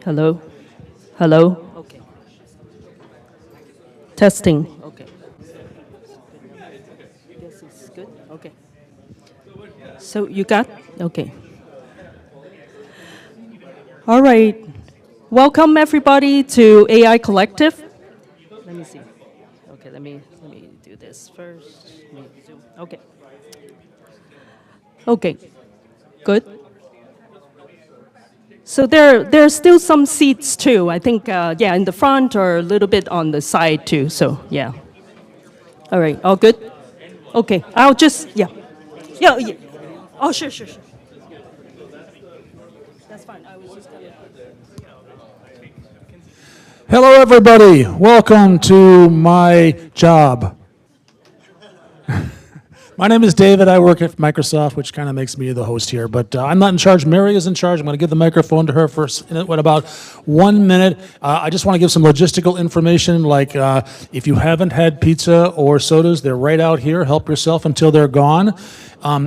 Hello? Hello? Okay. Testing. Okay. Guess it's good. Okay. So you got? Okay. All right. Welcome everybody to AI Collective. Let me see. Okay, let me do this first. Let me zoom. Okay. Okay. Good. So there are still some seats too. I think yeah, in the front or a little bit on the side too. So yeah. All right. All good. Okay. I'll just yeah. Yeah. Yeah. Oh sure. That's fine. I was just gonna. Hello, everybody. Welcome to my job. My name is David. I work at Microsoft, which kind of makes me the host here. But I'm not in charge. Mary is in charge. I'm going to give the microphone to her for about 1 minute. I just want to give some logistical information, like if you haven't had pizza or sodas, they're right out here. Help yourself until they're gone.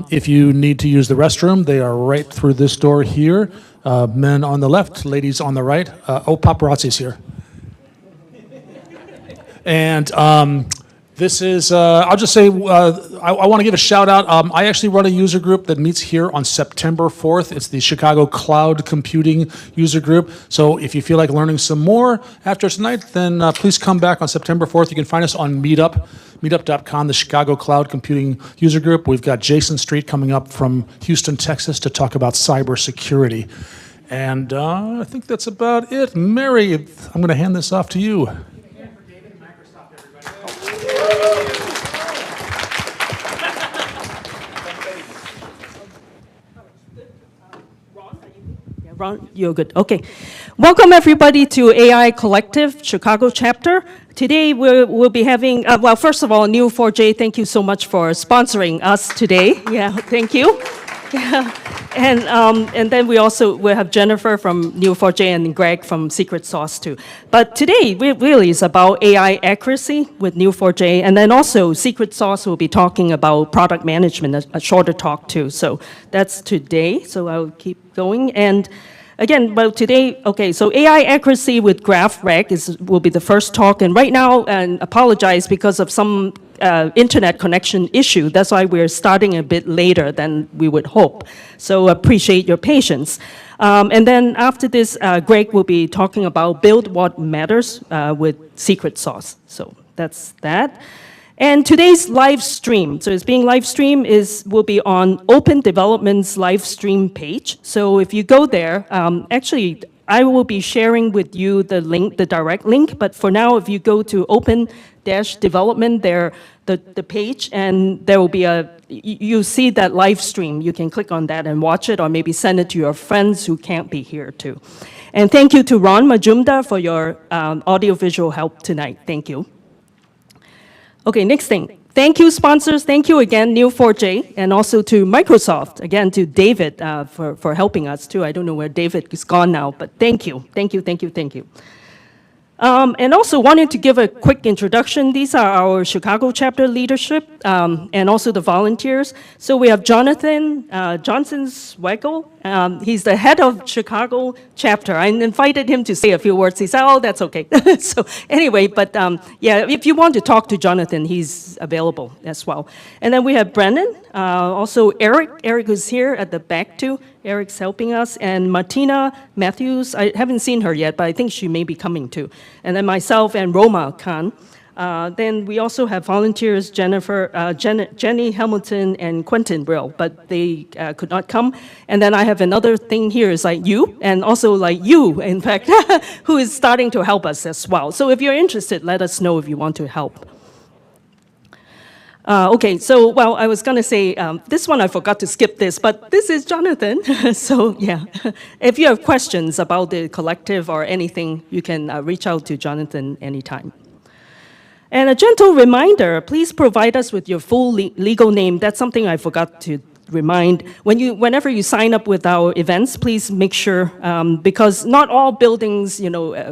If you need to use the restroom, they are right through this door here. Men on the left, ladies on the right. Oh, paparazzi's here. And this is, I'll just say, I want to give a shout out. I actually run a user group that meets here on September 4th. It's the Chicago Cloud Computing User Group. So if you feel like learning some more after tonight, then please come back on September 4th. You can find us on Meetup, meetup.com, the Chicago Cloud Computing User Group. We've got Jason Street coming up from Houston, Texas to talk about cybersecurity. And I think that's about it. Mary, I'm going to hand this off to you. Ron, you're good. Okay. Welcome, everybody, to AI Collective, Chicago chapter. Today, we'll be having, well, first of all, Neo4J, thank you so much for sponsoring us today. Yeah, thank you. Yeah. And then we also will have Jennifer from Neo4j and Greg from Secret Sauce too. But today really is about AI accuracy with Neo4j, and then also Secret Sauce will be talking about product management, a shorter talk too. So that's today. So I'll keep going. And again, well, today, okay, so AI accuracy with GraphRec will be the first talk. And right now, and apologize because of some internet connection issue. That's why we're starting a bit later than we would hope. So appreciate your patience. And then after this, Greg will be talking about build what matters with Secret Sauce. So that's that. And today's live stream, so it's being live streamed, will be on Open Development's live stream page. So if you go there, actually, I will be sharing with you the link, the direct link. But for now, if you go to Open-Development, there, the page, and there will be you see that live stream. You can click on that and watch it, or maybe send it to your friends who can't be here too. And thank you to Ron Majumdar for your audiovisual help tonight. Thank you. Okay, next thing. Thank you, sponsors. Thank you again, Neo4j, and also to Microsoft. Again, to David for helping us, too. I don't know where David is gone now, but thank you. Thank you. And also wanted to give a quick introduction. These are our Chicago chapter leadership and also the volunteers. So we have Jonathan Johnson-Swagel. He's the head of Chicago chapter. I invited him to say a few words. He said, oh, that's okay. So anyway, but yeah, if you want to talk to Jonathan, he's available as well. And then we have Brennan, also Eric. Eric is here at the back too. Eric's helping us, and Martina Matthews, I haven't seen her yet, but I think she may be coming too. And then myself and Roma Khan. Then we also have volunteers, Jenny Hamilton and Quentin Brill, but they could not come. And then I have another thing here is like you, and also like you, in fact, who is starting to help us as well. So if you're interested, let us know if you want to help. Okay, so, well, I was going to say, this one I forgot to skip this, but this is Jonathan. So, yeah, if you have questions about the collective or anything, you can reach out to Jonathan anytime. And a gentle reminder, please provide us with your full legal name. That's something I forgot to remind. Whenever you sign up with our events, please make sure, because not all buildings,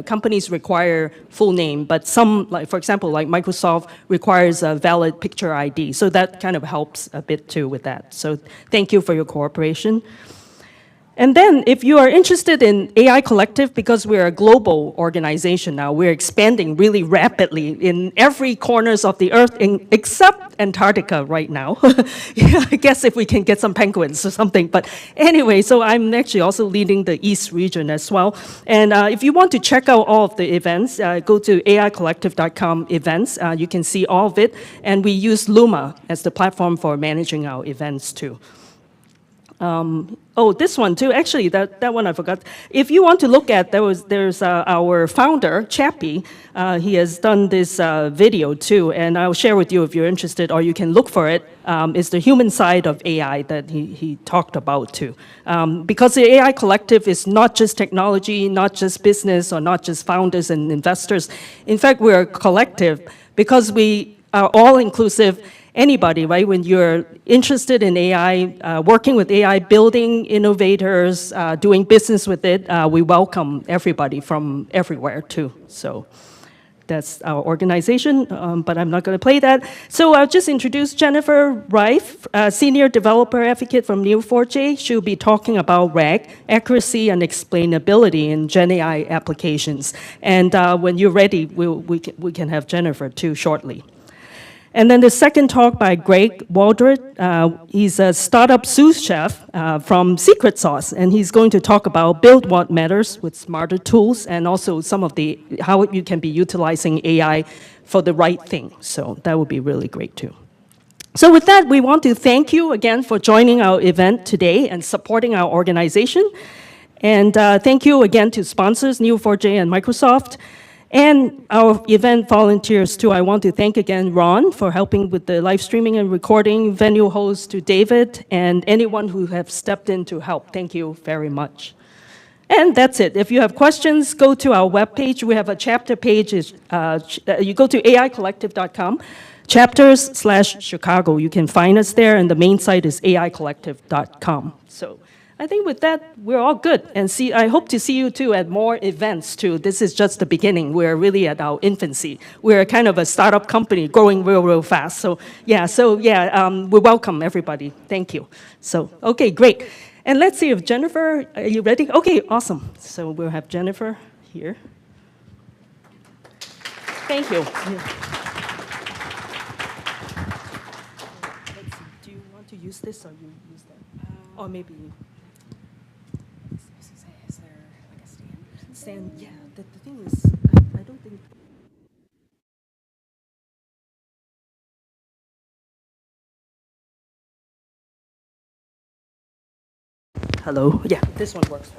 companies require full name, but some, like for example, like Microsoft requires a valid picture ID. So that kind of helps a bit too with that. So thank you for your cooperation. And then if you are interested in AI Collective, because we're a global organization now, we're expanding really rapidly in every corners of the earth, except Antarctica right now. Yeah, I guess if we can get some penguins or something. But anyway, so I'm actually also leading the East region as well. And if you want to check out all of the events, go to aicollective.com events. You can see all of it. And we use Luma as the platform for managing our events too. Oh, this one too. Actually, that one I forgot. If you want to look at, there's our founder, Chappie. He has done this video too, and I'll share with you if you're interested, or you can look for it. It's the human side of AI that he talked about too. Because the AI Collective is not just technology, not just business, or not just founders and investors. In fact, we're a collective because we are all inclusive. Anybody, right? When you're interested in AI, working with AI, building innovators, doing business with it, we welcome everybody from everywhere too. So that's our organization, but I'm not going to play that. So I'll just introduce Jennifer Reif, Senior Developer Advocate from Neo4J. She'll be talking about RAG, accuracy and explainability in GenAI applications. And when you're ready, we can have Jennifer too shortly. And then the second talk by Greg Waldron. He's a startup sous chef from Secret Sauce, and he's going to talk about build what matters with smarter tools, and also some of the how you can be utilizing AI for the right thing. So that would be really great too. So with that, we want to thank you again for joining our event today and supporting our organization. And thank you again to sponsors, Neo4j and Microsoft. And our event volunteers too. I want to thank again Ron for helping with the live streaming and recording, venue host to David, and anyone who have stepped in to help. Thank you very much. And that's it. If you have questions, go to our webpage. We have a chapter page. You go to aicollective.com, chapters/Chicago. You can find us there, and the main site is aicollective.com. So I think with that, we're all good. And I hope to see you too at more events too. This is just the beginning. We're really at our infancy. We're kind of a startup company growing real fast. So we welcome everybody. Thank you. So, okay, great. And let's see if Jennifer, are you ready? Okay, awesome. So we'll have Jennifer here. Thank you. Yeah. Let's see, do you want to use this or you use that? Or maybe you. Is there like a stand? Stand, yeah, the thing is, I don't think. Hello, yeah, this one works.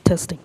Testing.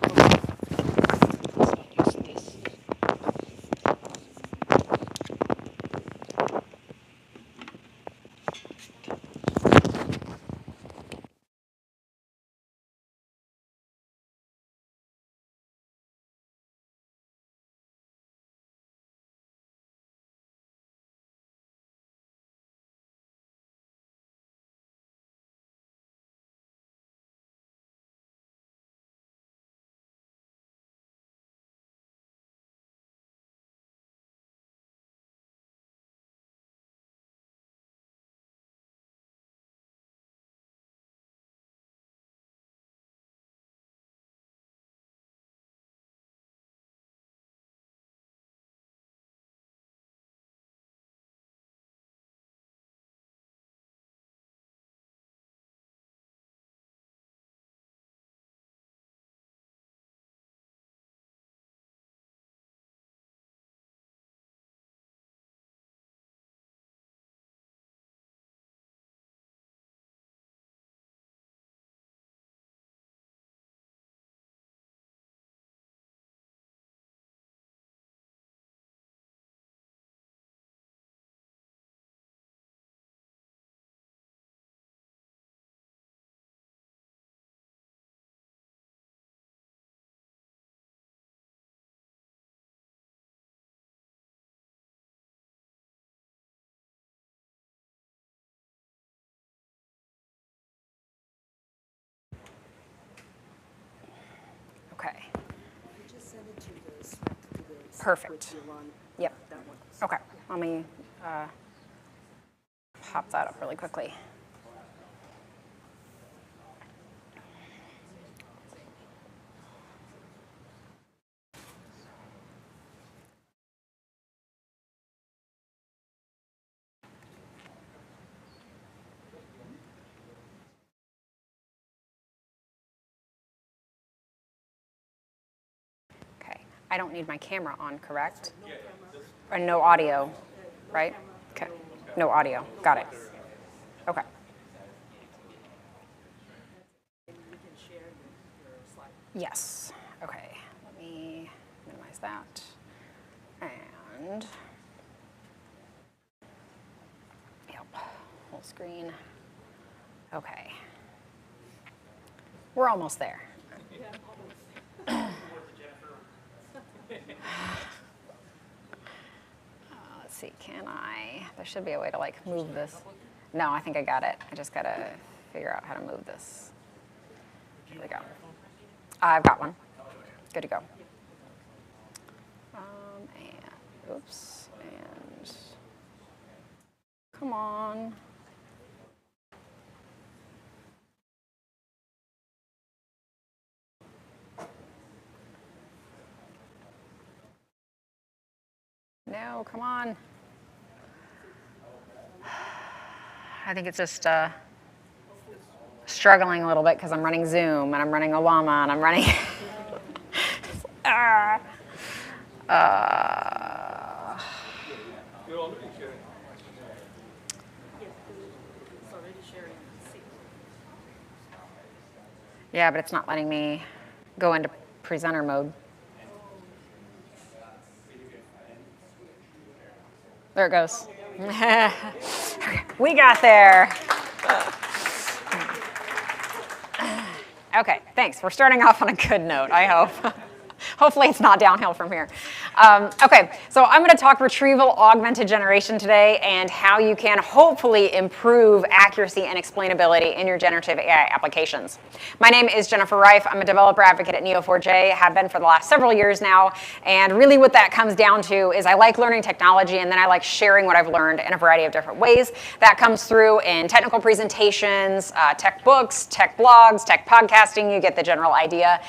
Okay. Perfect. Yep. Okay. Let me pop that up really quickly. Okay. I don't need my camera on, correct? And no audio, right? Okay. No audio. Got it. Okay. Yes. Okay. Let me minimize that. And yep, full screen. Okay. We're almost there. Let's see, there should be a way to like move this. No, I think I got it. I just gotta figure out how to move this. Here we go. I've got one. Good to go. And, oops, and come on. No, come on. I think it's just struggling a little bit because I'm running Zoom and I'm running Llama and I'm running. Yeah, but it's not letting me go into presenter mode. There it goes. We got there. Okay, thanks. We're starting off on a good note, I hope. Hopefully it's not downhill from here. Okay, so I'm going to talk retrieval augmented generation today and how you can hopefully improve accuracy and explainability in your generative AI applications. My name is Jennifer Reif. I'm a developer advocate at Neo4J, have been for the last several years now. And really what that comes down to is I like learning technology and then I like sharing what I've learned in a variety of different ways. That comes through in technical presentations, tech books, tech blogs, tech podcasting. You get the general idea.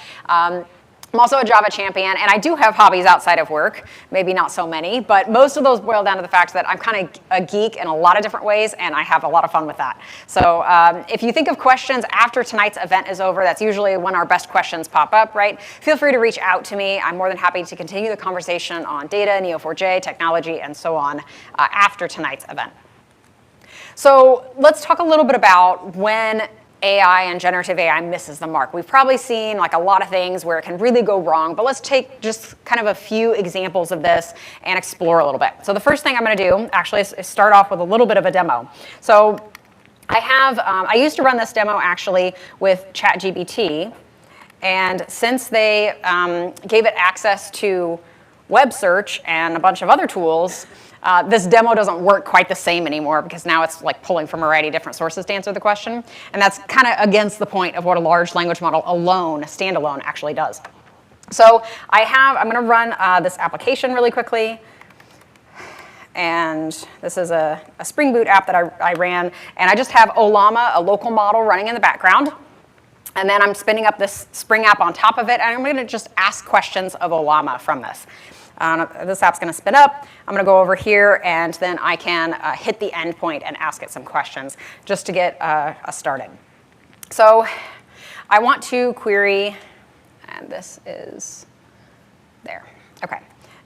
I'm also a Java champion, and I do have hobbies outside of work, maybe not so many, but most of those boil down to the fact that I'm kind of a geek in a lot of different ways, and I have a lot of fun with that. So if you think of questions after tonight's event is over, that's usually when our best questions pop up, right? Feel free to reach out to me. I'm more than happy to continue the conversation on data, Neo4j, technology, and so on after tonight's event. So let's talk a little bit about when AI and generative AI misses the mark. We've probably seen like a lot of things where it can really go wrong, but let's take just kind of a few examples of this and explore a little bit. So the first thing I'm going to do actually is start off with a little bit of a demo. So I used to run this demo actually with ChatGPT, and since they gave it access to web search and a bunch of other tools, this demo doesn't work quite the same anymore because now it's like pulling from a variety of different sources to answer the question. And that's kind of against the point of what a large language model alone, standalone, actually does. So I'm going to run this application really quickly. And this is a Spring Boot app that I ran. And I just have Ollama, a local model, running in the background. And then I'm spinning up this Spring app on top of it. And I'm going to just ask questions of Ollama from this. This app's going to spin up. I'm going to go over here, and then I can hit the endpoint and ask it some questions just to get us started. So I want to query, and this is there. OK,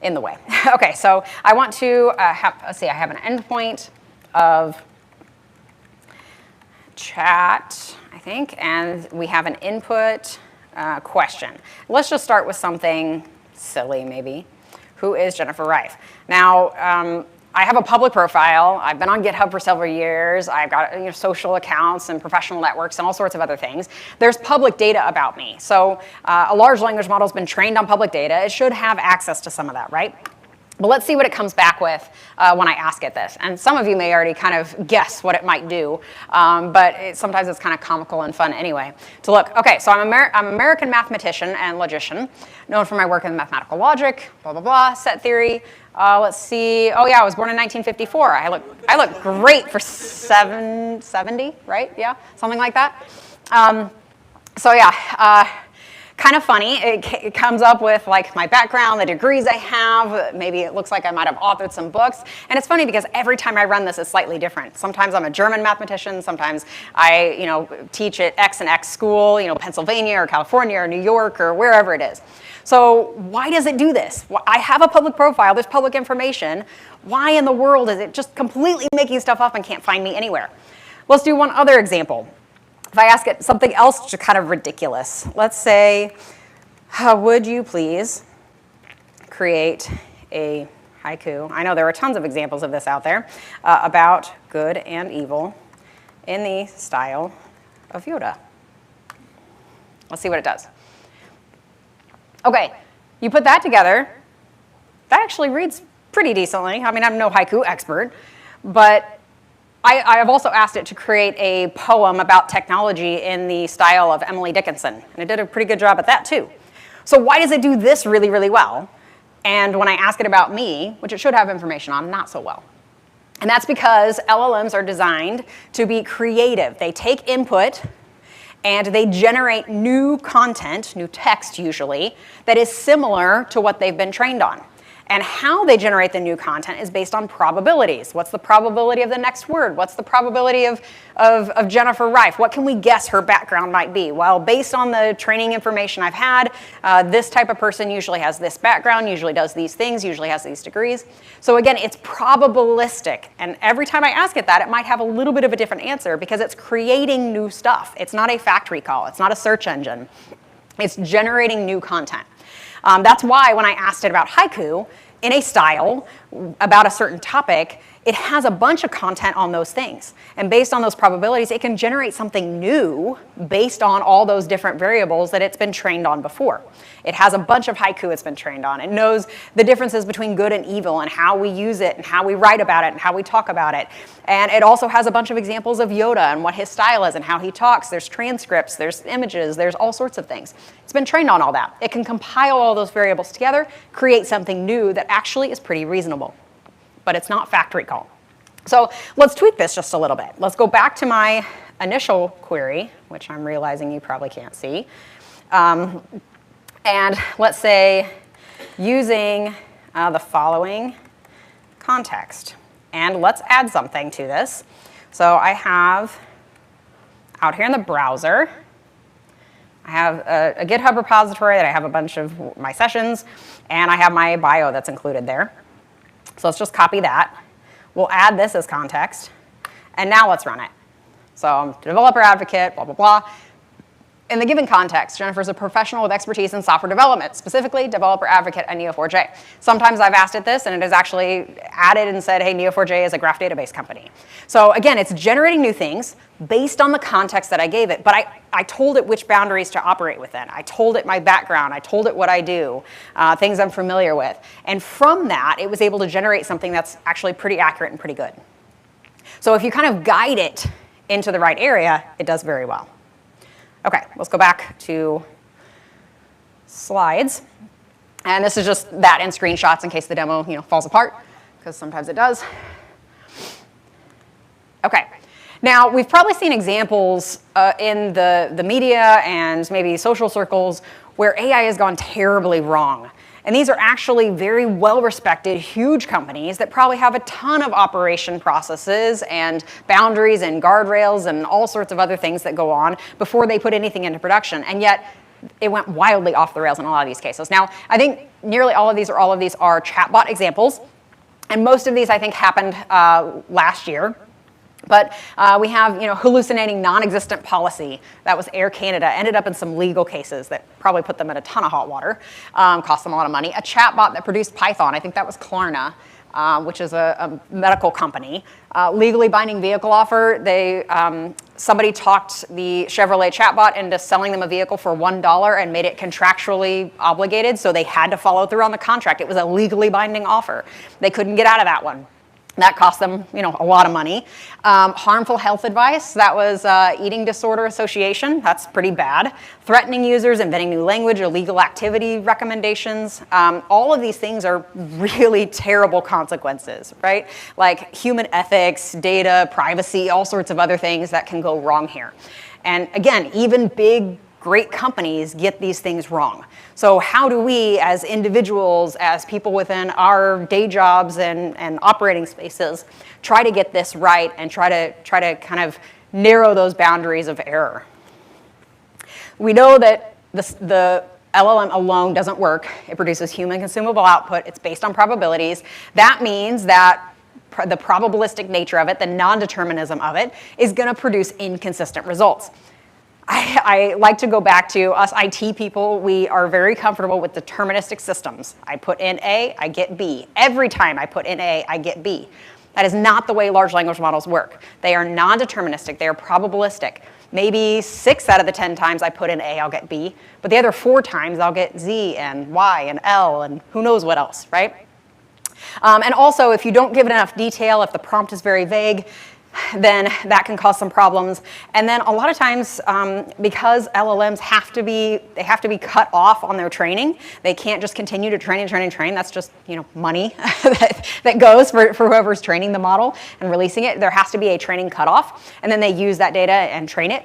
in the way. OK, so I want to let's see, I have an endpoint of chat, I think, and we have an input question. Let's just start with something silly, maybe. Who is Jennifer Reif? Now, I have a public profile. I've been on GitHub for several years. I've got social accounts and professional networks and all sorts of other things. There's public data about me. So a large language model has been trained on public data. It should have access to some of that, right? But let's see what it comes back with when I ask it this. And some of you may already kind of guess what it might do, but sometimes it's kind of comical and fun anyway. To look, okay, so I'm an American mathematician and logician, known for my work in mathematical logic, blah, blah, blah, set theory. Let's see, oh yeah, I was born in 1954. I look great for 70, right? Yeah, something like that. So yeah, kind of funny. It comes up with like my background, the degrees I have. Maybe it looks like I might have authored some books. And it's funny because every time I run this, it's slightly different. Sometimes I'm a German mathematician. Sometimes I, teach at X and X school, Pennsylvania or California or New York or wherever it is. So why does it do this? I have a public profile. There's public information. Why in the world is it just completely making stuff up and can't find me anywhere? Let's do one other example. If I ask it something else just kind of ridiculous, let's say, would you please create a haiku? I know there are tons of examples of this out there about good and evil in the style of Yoda. Let's see what it does. Okay, you put that together, that actually reads pretty decently. I mean, I'm no haiku expert, but I have also asked it to create a poem about technology in the style of Emily Dickinson, and it did a pretty good job at that too. So why does it do this really, really well? And when I ask it about me, which it should have information on, not so well. And that's because LLMs are designed to be creative. They take input and they generate new content, new text usually, that is similar to what they've been trained on. And how they generate the new content is based on probabilities. What's the probability of the next word? What's the probability of Jennifer Reif? What can we guess her background might be? Well, based on the training information I've had, this type of person usually has this background, usually does these things, usually has these degrees. So again, it's probabilistic. And every time I ask it that, it might have a little bit of a different answer because it's creating new stuff. It's not a factory call. It's not a search engine. It's generating new content. That's why when I asked it about haiku in a style about a certain topic, it has a bunch of content on those things. And based on those probabilities, it can generate something new based on all those different variables that it's been trained on before. It has a bunch of haiku it's been trained on. It knows the differences between good and evil and how we use it and how we write about it and how we talk about it. And it also has a bunch of examples of Yoda and what his style is and how he talks. There's transcripts, there's images, there's all sorts of things. It's been trained on all that. It can compile all those variables together, create something new that actually is pretty reasonable. But it's not factory call. So let's tweak this just a little bit. Let's go back to my initial query, which I'm realizing you probably can't see. And let's say using the following context. And let's add something to this. So I have out here in the browser, I have a GitHub repository that I have a bunch of my sessions, and I have my bio that's included there. So let's just copy that. We'll add this as context, and now let's run it. So I'm developer advocate, blah, blah, blah. In the given context, Jennifer's a professional with expertise in software development, specifically developer advocate at Neo4J. Sometimes I've asked it this, and it has actually added and said, hey, Neo4J is a graph database company. So again, it's generating new things based on the context that I gave it, but I told it which boundaries to operate within. I told it my background. I told it what I do, things I'm familiar with. And from that, it was able to generate something that's actually pretty accurate and pretty good. So if you kind of guide it into the right area, it does very well. Okay, let's go back to slides. And this is just that in screenshots in case the demo falls apart, because sometimes it does. Okay, now we've probably seen examples in the media and maybe social circles where AI has gone terribly wrong. And these are actually very well-respected, huge companies that probably have a ton of operation processes and boundaries and guardrails and all sorts of other things that go on before they put anything into production. And yet, it went wildly off the rails in a lot of these cases. Now, I think nearly all of these or all of these are chatbot examples. And most of these, I think, happened last year. But we have hallucinating non-existent policy. That was Air Canada. Ended up in some legal cases that probably put them in a ton of hot water. Cost them a lot of money. A chatbot that produced Python. I think that was Klarna, which is a medical company. Legally binding vehicle offer. They somebody talked the Chevrolet chatbot into selling them a vehicle for $1 and made it contractually obligated, so they had to follow through on the contract. It was a legally binding offer. They couldn't get out of that one. That cost them, a lot of money. Harmful health advice, that was eating disorder association. That's pretty bad. Threatening users, inventing new language, illegal activity recommendations. All of these things are really terrible consequences, right? Like human ethics, data, privacy, all sorts of other things that can go wrong here. And again, even big, great companies get these things wrong. So how do we, as individuals, as people within our day jobs and operating spaces, try to get this right and try to kind of narrow those boundaries of error? We know that the LLM alone doesn't work. It produces human consumable output. It's based on probabilities. That means that the probabilistic nature of it, the non-determinism of it, is going to produce inconsistent results. I like to go back to us IT people. We are very comfortable with deterministic systems. I put in A, I get B. Every time I put in A, I get B. That is not the way large language models work. They are non-deterministic. They are probabilistic. Maybe 6 out of the 10 times I put in A, I'll get B. But the other 4 times, I'll get Z and Y and L and who knows what else, right? And also, if you don't give it enough detail, if the prompt is very vague, then that can cause some problems. And then a lot of times, because LLMs have to be cut off on their training, they can't just continue to train and train and train. That's just money that goes for whoever's training the model and releasing it. There has to be a training cutoff, and then they use that data and train it.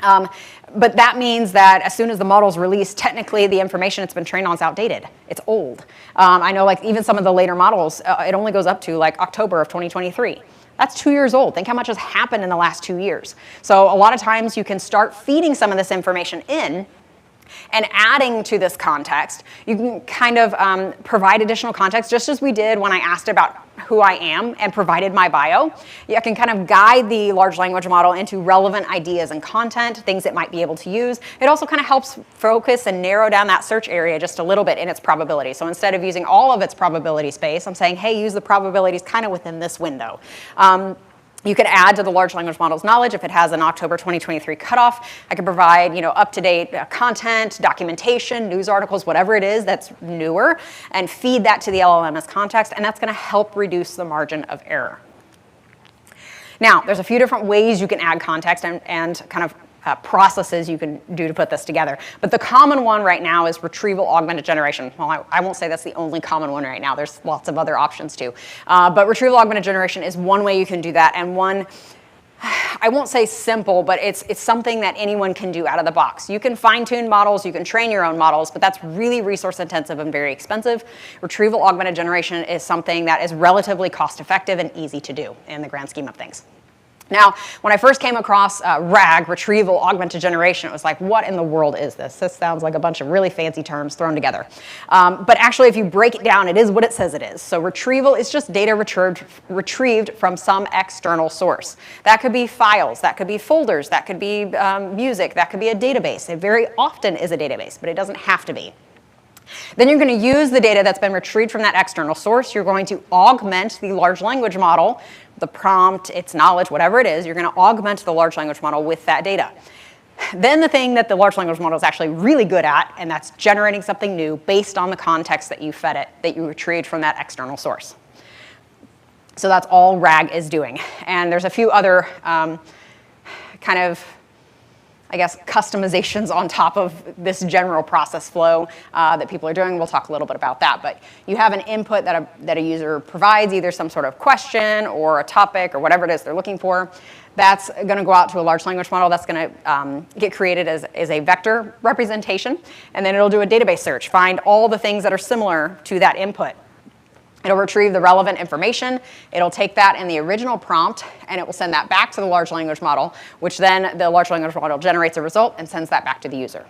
But that means that as soon as the model's released, technically the information it's been trained on is outdated. It's old. I know even some of the later models, it only goes up to October of 2023. That's 2 years old. Think how much has happened in the last 2 years. So a lot of times you can start feeding some of this information in and adding to this context. You can kind of provide additional context, just as we did when I asked about who I am and provided my bio. You can kind of guide the large language model into relevant ideas and content, things it might be able to use. It also kind of helps focus and narrow down that search area just a little bit in its probability. So instead of using all of its probability space, I'm saying, hey, use the probabilities kind of within this window. You could add to the large language model's knowledge if it has an October 2023 cutoff. I can provide, up-to-date content, documentation, news articles, whatever it is that's newer, and feed that to the LLM as context, and that's going to help reduce the margin of error. Now, there's a few different ways you can add context and kind of processes you can do to put this together. But the common one right now is retrieval augmented generation. Well, I won't say that's the only common one right now. There's lots of other options too. But retrieval augmented generation is one way you can do that, and one, I won't say simple, but it's something that anyone can do out of the box. You can fine-tune models, you can train your own models, but that's really resource intensive and very expensive. Retrieval augmented generation is something that is relatively cost effective and easy to do in the grand scheme of things. Now, when I first came across RAG, retrieval augmented generation, it was like, what in the world is this? This sounds like a bunch of really fancy terms thrown together. But actually, if you break it down, it is what it says it is. So retrieval is just data retrieved from some external source. That could be files, that could be folders, that could be music, that could be a database. It very often is a database, but it doesn't have to be. Then you're going to use the data that's been retrieved from that external source. You're going to augment the large language model, the prompt, its knowledge, whatever it is. You're going to augment the large language model with that data. Then the thing that the large language model is actually really good at, and that's generating something new based on the context that you fed it, that you retrieved from that external source. So that's all RAG is doing. And there's a few other kind of, I guess, customizations on top of this general process flow that people are doing. We'll talk a little bit about that. But you have an input that a user provides, either some sort of question or a topic or whatever it is they're looking for. That's going to go out to a large language model. That's going to get created as a vector representation. And then it'll do a database search, find all the things that are similar to that input. It'll retrieve the relevant information. It'll take that in the original prompt, and it will send that back to the large language model, which then the large language model generates a result and sends that back to the user.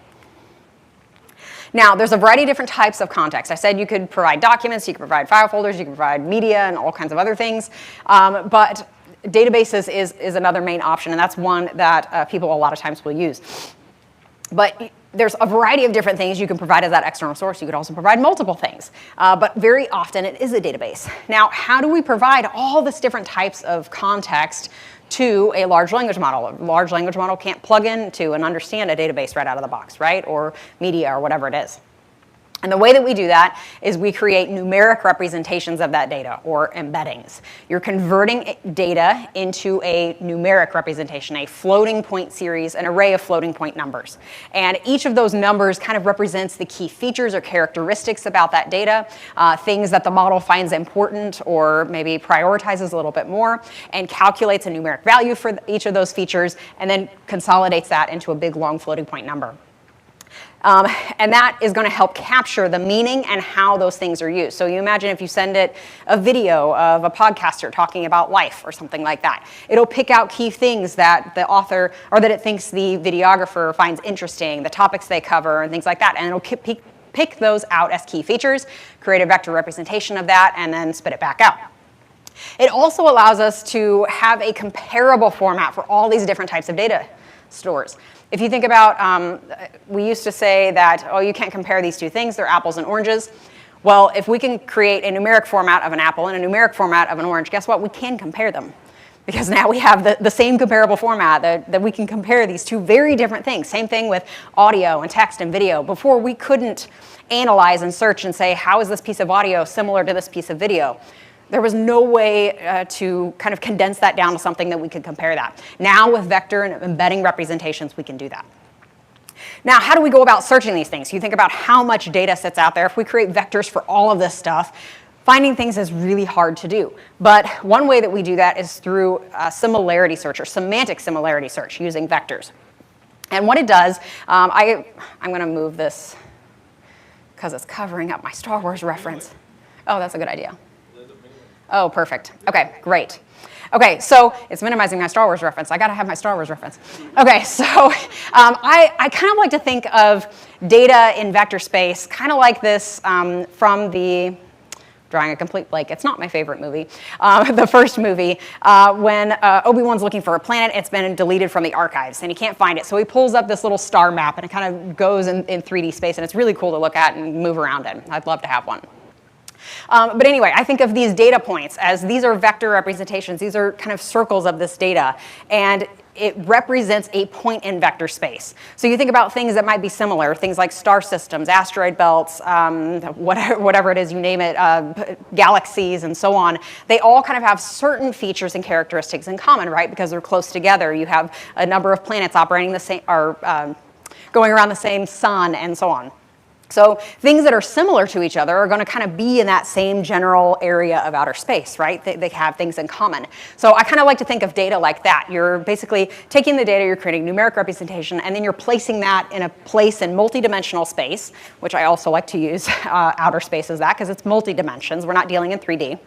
Now, there's a variety of different types of context. I said you could provide documents, you could provide file folders, you can provide media, and all kinds of other things. But databases is another main option, and that's one that people a lot of times will use. But there's a variety of different things you can provide as that external source. You could also provide multiple things, but very often it is a database. Now, how do we provide all this different types of context to a large language model. A large language model can't plug into and understand a database right out of the box, right? Or media or whatever it is. And the way that we do that is we create numeric representations of that data, or embeddings. You're converting data into a numeric representation, a floating point series, an array of floating point numbers. And each of those numbers kind of represents the key features or characteristics about that data, things that the model finds important or maybe prioritizes a little bit more, and calculates a numeric value for each of those features, and then consolidates that into a big, long floating point number. And that is going to help capture the meaning and how those things are used. So you imagine if you send it a video of a podcaster talking about life or something like that. It'll pick out key things that the author, or that it thinks the videographer finds interesting, the topics they cover, and things like that. And it'll pick those out as key features, create a vector representation of that, and then spit it back out. It also allows us to have a comparable format for all these different types of data stores. If you think about, we used to say that, oh, you can't compare these two things, they're apples and oranges. Well, if we can create a numeric format of an apple and a numeric format of an orange, guess what? We can compare them. Because now we have the same comparable format that we can compare these two very different things. Same thing with audio and text and video. Before, we couldn't analyze and search and say, how is this piece of audio similar to this piece of video? There was no way to kind of condense that down to something that we could compare that. Now with vector and embedding representations, we can do that. Now, how do we go about searching these things? You think about how much data sits out there. If we create vectors for all of this stuff, finding things is really hard to do. But one way that we do that is through similarity search or semantic similarity search using vectors. And what it does, I'm going to move this because it's covering up my Star Wars reference. Oh, that's a good idea. Oh, perfect. Okay, great. Okay, so it's minimizing my Star Wars reference. I got to have my Star Wars reference. Okay, so I kind of like to think of data in vector space kind of like this from the, drawing a complete blank, it's not my favorite movie, the first movie, when Obi-Wan's looking for a planet, it's been deleted from the archives, and he can't find it. So he pulls up this little star map, and it kind of goes in 3D space, and it's really cool to look at and move around in. I'd love to have one. But anyway, I think of these data points as these are vector representations. These are kind of circles of this data. And it represents a point in vector space. So you think about things that might be similar, things like star systems, asteroid belts, whatever it is, you name it, galaxies, and so on. They all kind of have certain features and characteristics in common, right? Because they're close together. You have a number of planets operating the same, or going around the same sun, and so on. So things that are similar to each other are going to kind of be in that same general area of outer space, right? They have things in common. So I kind of like to think of data like that. You're basically taking the data, you're creating numeric representation, and then you're placing that in a place in multidimensional space, which I also like to use outer space as that because it's multi-dimensions. We're not dealing in 3D.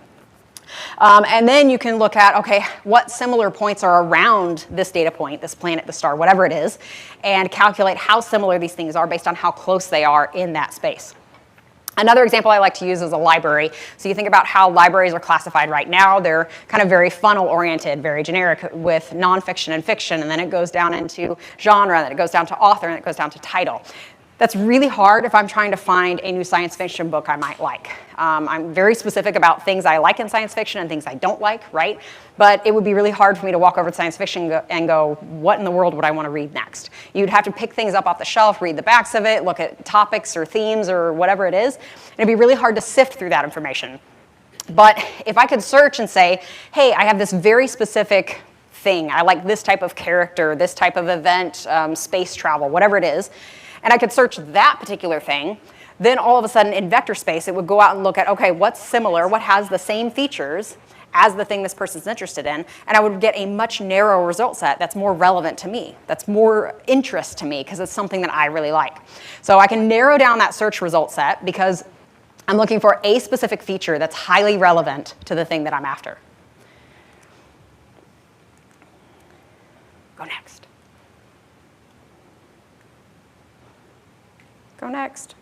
And then you can look at, okay, what similar points are around this data point, this planet, the star, whatever it is, and calculate how similar these things are based on how close they are in that space. Another example I like to use is a library. So you think about how libraries are classified right now. They're kind of very funnel-oriented, very generic with nonfiction and fiction, and then it goes down into genre, and then it goes down to author, and it goes down to title. That's really hard if I'm trying to find a new science fiction book I might like. I'm very specific about things I like in science fiction and things I don't like, right? But it would be really hard for me to walk over to science fiction and go, what in the world would I want to read next? You'd have to pick things up off the shelf, read the backs of it, look at topics or themes or whatever it is. And it'd be really hard to sift through that information. But if I could search and say, hey, I have this very specific thing. I like this type of character, this type of event, space travel, whatever it is, and I could search that particular thing, then all of a sudden in vector space, it would go out and look at, okay, what's similar, what has the same features as the thing this person's interested in, and I would get a much narrower result set that's more relevant to me, that's more interest to me, because it's something that I really like. So I can narrow down that search result set because I'm looking for a specific feature that's highly relevant to the thing that I'm after. Go next. Go next.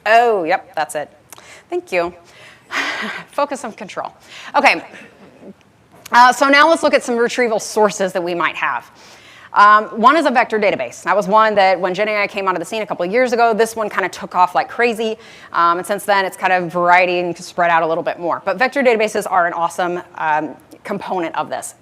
Oh, yep, that's it. Thank you. Focus on control. Okay, so now let's look at some retrieval sources that we might have. One is a vector database. That was one that when GenAI came onto the scene a couple of years ago, this one kind of took off like crazy. And since then, it's kind of variety and spread out a little bit more. But vector databases are an awesome component of this.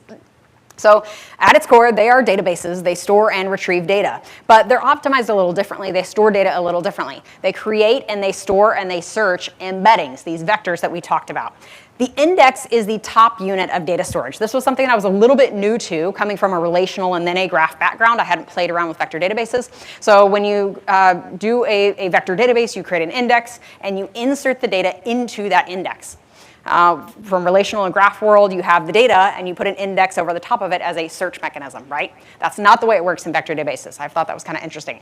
So at its core, they are databases. They store and retrieve data. But they're optimized a little differently. They store data a little differently. They create and they store and they search embeddings, these vectors that we talked about. The index is the top unit of data storage. This was something that I was a little bit new to, coming from a relational and then a graph background. I hadn't played around with vector databases. So when you do a vector database, you create an index, and you insert the data into that index. From relational and graph world, you have the data, and you put an index over the top of it as a search mechanism, right? That's not the way it works in vector databases. I thought that was kind of interesting.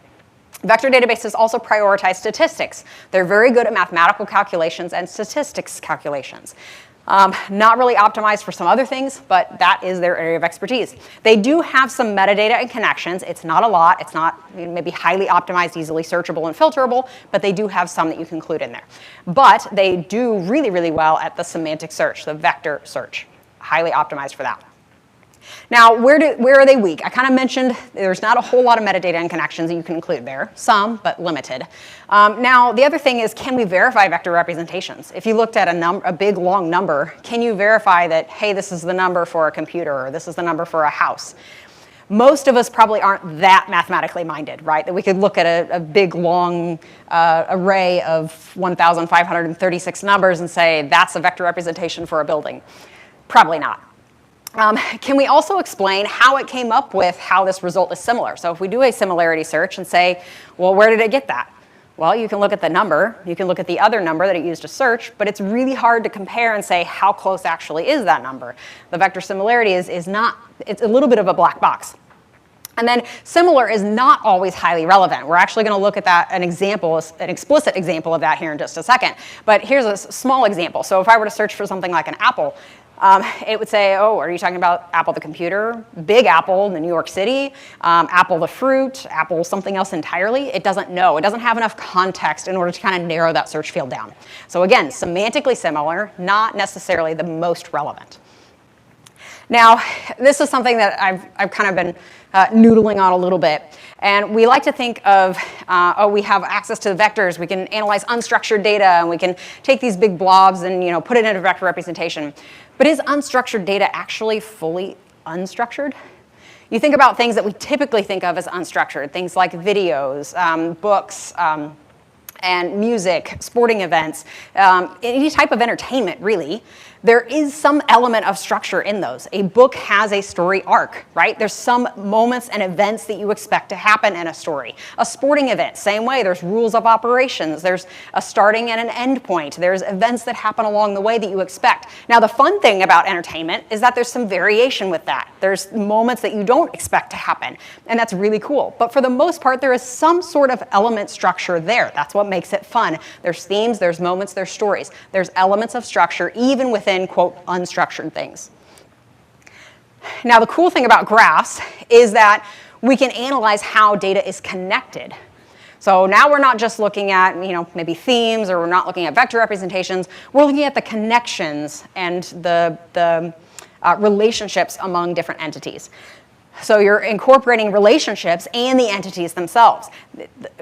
Vector databases also prioritize statistics. They're very good at mathematical calculations and statistics calculations. Not really optimized for some other things, but that is their area of expertise. They do have some metadata and connections. It's not a lot. It's not maybe highly optimized, easily searchable and filterable, but they do have some that you can include in there. But they do really, really well at the semantic search, the vector search. Highly optimized for that. Now, where are they weak? I kind of mentioned there's not a whole lot of metadata and connections that you can include there. Some, but limited. Now, the other thing is, can we verify vector representations? If you looked at a big, long number, can you verify that, hey, this is the number for a computer, or this is the number for a house? Most of us probably aren't that mathematically minded, right? That we could look at a big, long array of 1,536 numbers and say, that's a vector representation for a building. Probably not. Can we also explain how it came up with how this result is similar? So if we do a similarity search and say, well, where did it get that? Well, you can look at the number, you can look at the other number that it used to search, but it's really hard to compare and say how close actually is that number. The vector similarity is not, it's a little bit of a black box. And then similar is not always highly relevant. We're actually going to look at that, an explicit example of that here in just a second. But here's a small example. So if I were to search for something like an apple, it would say, oh, are you talking about Apple the computer, Big Apple in New York City, Apple the fruit, Apple something else entirely? It doesn't know. It doesn't have enough context in order to kind of narrow that search field down. So again, semantically similar, not necessarily the most relevant. Now, this is something that I've kind of been noodling on a little bit. And we like to think of, we have access to the vectors. We can analyze unstructured data, and we can take these big blobs and put it into a vector representation. But is unstructured data actually fully unstructured? You think about things that we typically think of as unstructured, things like videos, books, and music, sporting events, any type of entertainment, really. There is some element of structure in those. A book has a story arc, right? There's some moments and events that you expect to happen in a story. A sporting event, same way. There's rules of operations. There's a starting and an end point. There's events that happen along the way that you expect. Now, the fun thing about entertainment is that there's some variation with that. There's moments that you don't expect to happen, and that's really cool. But for the most part, there is some sort of element structure there. That's what makes it fun. There's themes, there's moments, there's stories. There's elements of structure, even within, quote, unstructured things. Now, the cool thing about graphs is that we can analyze how data is connected. So now we're not just looking at, maybe themes, or we're not looking at vector representations. We're looking at the connections and the relationships among different entities. So you're incorporating relationships and the entities themselves.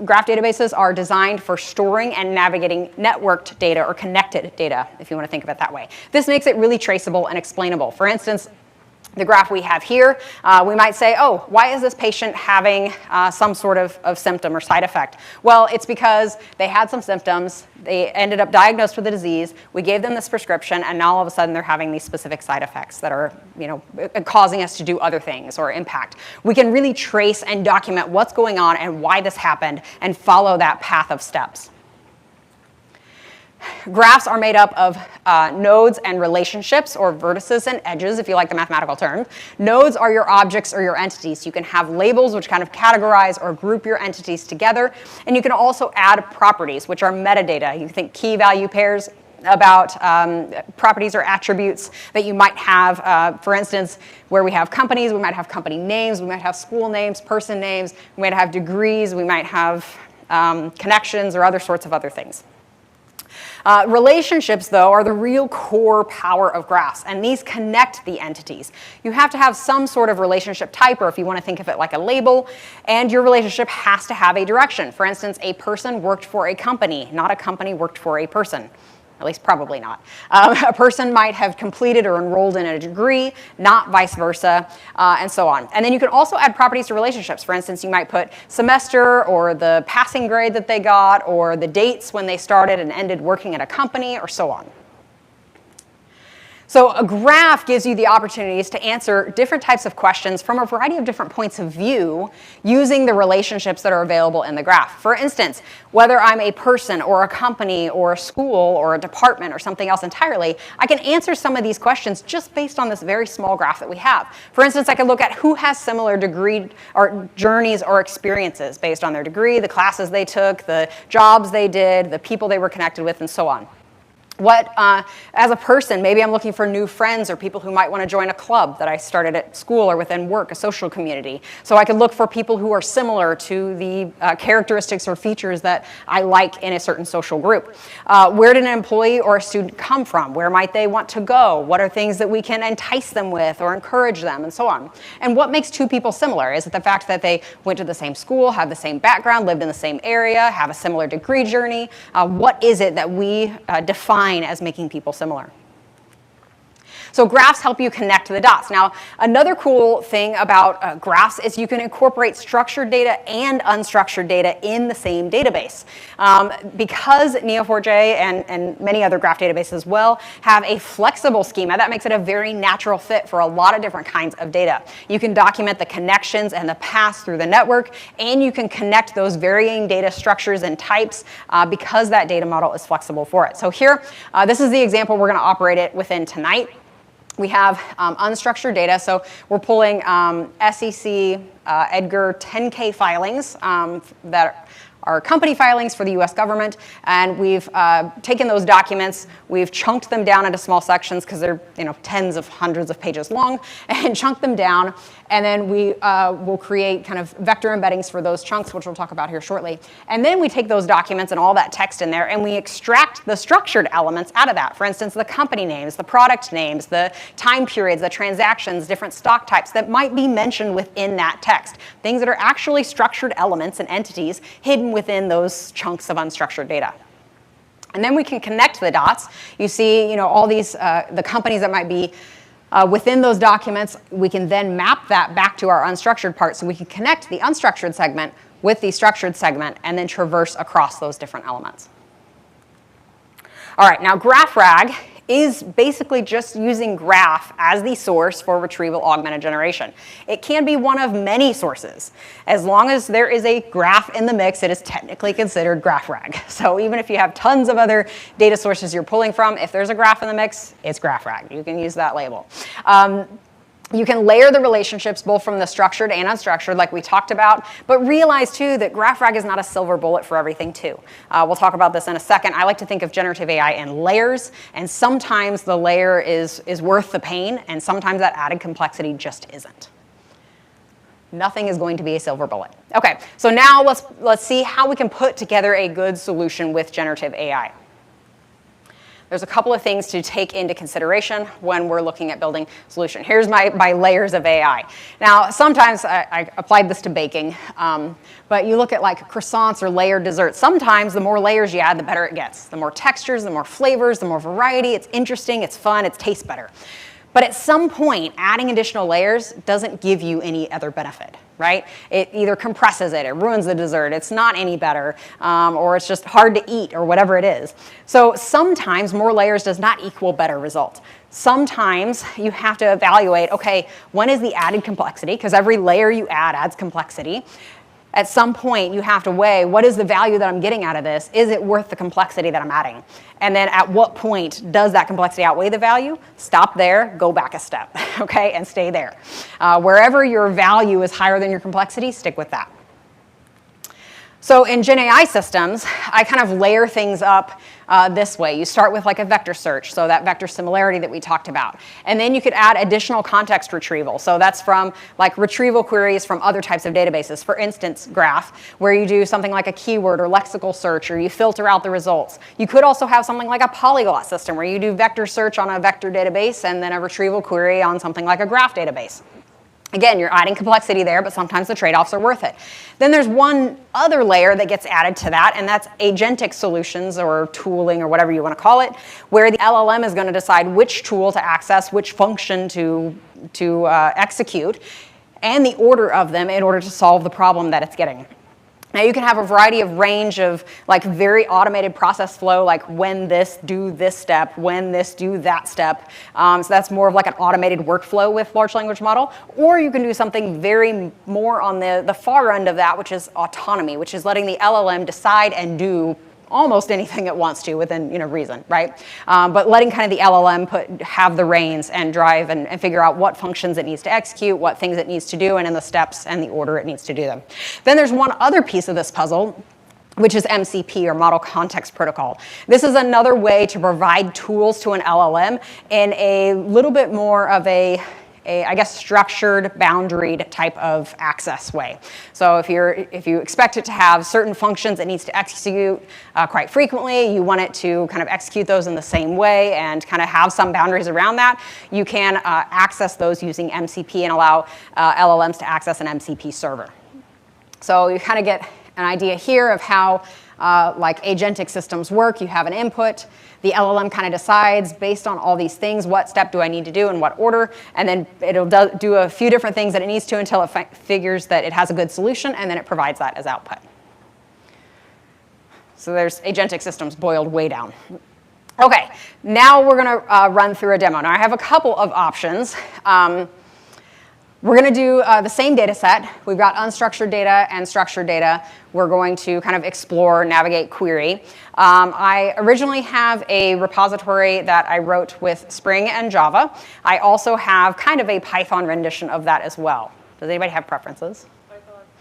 Graph databases are designed for storing and navigating networked data, or connected data, if you want to think of it that way. This makes it really traceable and explainable. For instance, the graph we have here, we might say, oh, why is this patient having some sort of symptom or side effect? Well, it's because they had some symptoms, they ended up diagnosed with the disease, we gave them this prescription, and now all of a sudden they're having these specific side effects that are causing us to do other things or impact. We can really trace and document what's going on and why this happened and follow that path of steps. Graphs are made up of nodes and relationships, or vertices and edges, if you like the mathematical term. Nodes are your objects or your entities. You can have labels which kind of categorize or group your entities together. And you can also add properties, which are metadata. You think key value pairs about properties or attributes that you might have. For instance, where we have companies, we might have company names, we might have school names, person names, we might have degrees, we might have connections, or other sorts of other things. Relationships, though, are the real core power of graphs, and these connect the entities. You have to have some sort of relationship type, or if you want to think of it like a label, and your relationship has to have a direction. For instance, a person worked for a company, not a company worked for a person. At least probably not. A person might have completed or enrolled in a degree, not vice versa, and so on. And then you can also add properties to relationships. For instance, you might put semester or the passing grade that they got or the dates when they started and ended working at a company or so on. So a graph gives you the opportunities to answer different types of questions from a variety of different points of view using the relationships that are available in the graph. For instance, whether I'm a person or a company or a school or a department or something else entirely, I can answer some of these questions just based on this very small graph that we have. For instance, I can look at who has similar degree or journeys or experiences based on their degree, the classes they took, the jobs they did, the people they were connected with, and so on. As a person, maybe I'm looking for new friends or people who might want to join a club that I started at school or within work, a social community. So I could look for people who are similar to the characteristics or features that I like in a certain social group. Where did an employee or a student come from? Where might they want to go? What are things that we can entice them with or encourage them, and so on? And what makes two people similar? Is it the fact that they went to the same school, have the same background, lived in the same area, have a similar degree journey? What is it that we define as making people similar? So graphs help you connect the dots. Now, another cool thing about graphs is you can incorporate structured data and unstructured data in the same database. Because Neo4j and many other graph databases as well have a flexible schema, that makes it a very natural fit for a lot of different kinds of data. You can document the connections and the paths through the network, and you can connect those varying data structures and types because that data model is flexible for it. So here, this is the example we're going to operate it within tonight. We have unstructured data, so we're pulling SEC, Edgar 10K filings that are company filings for the US government, and we've taken those documents, we've chunked them down into small sections because they're tens of hundreds of pages long, and chunked them down, and then we will create kind of vector embeddings for those chunks, which we'll talk about here shortly. And then we take those documents and all that text in there, and we extract the structured elements out of that. For instance, the company names, the product names, the time periods, the transactions, different stock types that might be mentioned within that text. Things that are actually structured elements and entities hidden within those chunks of unstructured data. And then we can connect the dots. You see, all these, the companies that might be within those documents, we can then map that back to our unstructured part, so we can connect the unstructured segment with the structured segment and then traverse across those different elements. All right, now GraphRag is basically just using graph as the source for retrieval augmented generation. It can be one of many sources. As long as there is a graph in the mix, it is technically considered GraphRag. So even if you have tons of other data sources you're pulling from, if there's a graph in the mix, it's GraphRag. You can use that label. You can layer the relationships both from the structured and unstructured like we talked about, but realize too that GraphRag is not a silver bullet for everything too. We'll talk about this in a second. I like to think of generative AI in layers, and sometimes the layer is worth the pain, and sometimes that added complexity just isn't. Nothing is going to be a silver bullet. Okay, so now let's see how we can put together a good solution with generative AI. There's a couple of things to take into consideration when we're looking at building a solution. Here's my layers of AI. Now, sometimes I applied this to baking, but you look at like croissants or layered desserts. Sometimes the more layers you add, the better it gets. The more textures, the more flavors, the more variety. It's interesting, it's fun, it tastes better. But at some point, adding additional layers doesn't give you any other benefit, right? It either compresses it, it ruins the dessert, it's not any better, or it's just hard to eat, or whatever it is. So sometimes more layers does not equal better result. Sometimes you have to evaluate, okay, when is the added complexity? Because every layer you add adds complexity. At some point, you have to weigh, what is the value that I'm getting out of this? Is it worth the complexity that I'm adding? And then at what point does that complexity outweigh the value? Stop there, go back a step, okay, and stay there. Wherever your value is higher than your complexity, stick with that. So in GenAI systems, I kind of layer things up this way. You start with like a vector search, so that vector similarity that we talked about. And then you could add additional context retrieval. So that's from like retrieval queries from other types of databases. For instance, graph, where you do something like a keyword or lexical search, or you filter out the results. You could also have something like a polyglot system, where you do vector search on a vector database and then a retrieval query on something like a graph database. Again, you're adding complexity there, but sometimes the trade-offs are worth it. Then there's one other layer that gets added to that, and that's agentic solutions or tooling or whatever you want to call it, where the LLM is going to decide which tool to access, which function to execute, and the order of them in order to solve the problem that it's getting. Now you can have a variety of range of like very automated process flow, like when this, do this step, when this, do that step. So that's more of like an automated workflow with large language model. Or you can do something very more on the far end of that, which is autonomy, which is letting the LLM decide and do almost anything it wants to within reason, right? But letting kind of the LLM have the reins and drive and figure out what functions it needs to execute, what things it needs to do, and in the steps and the order it needs to do them. Then there's one other piece of this puzzle, which is MCP, or Model Context Protocol. This is another way to provide tools to an LLM in a little bit more of a I guess, structured, boundaried type of access way. So if you expect it to have certain functions it needs to execute quite frequently, you want it to kind of execute those in the same way and kind of have some boundaries around that, you can access those using MCP and allow LLMs to access an MCP server. So you kind of get an idea here of how like agentic systems work. You have an input. The LLM kind of decides, based on all these things, what step do I need to do in what order, and then it'll do a few different things that it needs to until it figures that it has a good solution, and then it provides that as output. So there's agentic systems boiled way down. Okay, now we're going to run through a demo. Now I have a couple of options. We're going to do the same data set. We've got unstructured data and structured data. We're going to kind of explore, navigate, query. I originally have a repository that I wrote with Spring and Java. I also have kind of a Python rendition of that as well. Does anybody have preferences?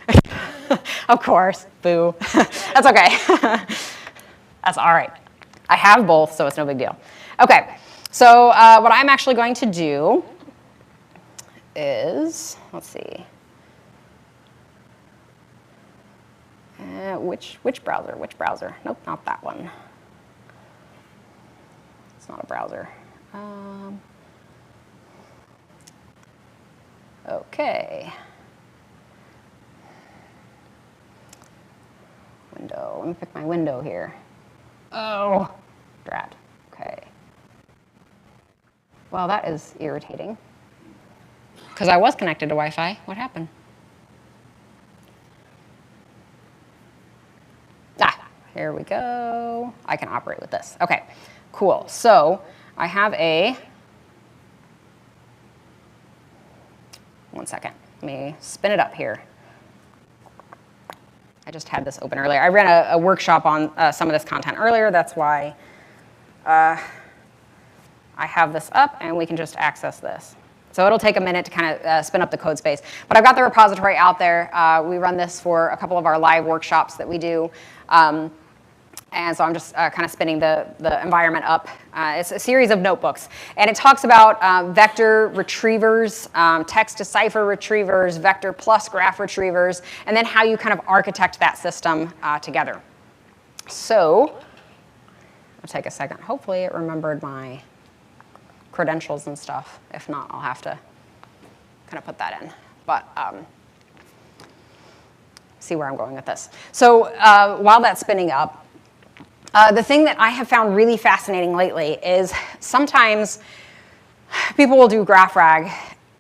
Python. Of course. Boo. That's okay. That's all right. I have both, so it's no big deal. Okay. So what I'm actually going to do is, let's see, which browser? Nope, not that one. It's not a browser. Okay. Window, let me pick my window here. Oh, drat, okay. Well, that is irritating. Because I was connected to Wi-Fi. What happened? Here we go. I can operate with this. Okay, cool. So I have one second. Let me spin it up here. I just had this open earlier. I ran a workshop on some of this content earlier. That's why I have this up, and we can just access this. So it'll take a minute to kind of spin up the code space. But I've got the repository out there. We run this for a couple of our live workshops that we do. And so I'm just kind of spinning the environment up. It's a series of notebooks. And it talks about vector retrievers, text to cipher retrievers, vector plus graph retrievers, and then how you kind of architect that system together. So I'll take a second. Hopefully it remembered my credentials and stuff. If not, I'll have to kind of put that in. But see where I'm going with this. So while that's spinning up, the thing that I have found really fascinating lately is sometimes people will do graph rag,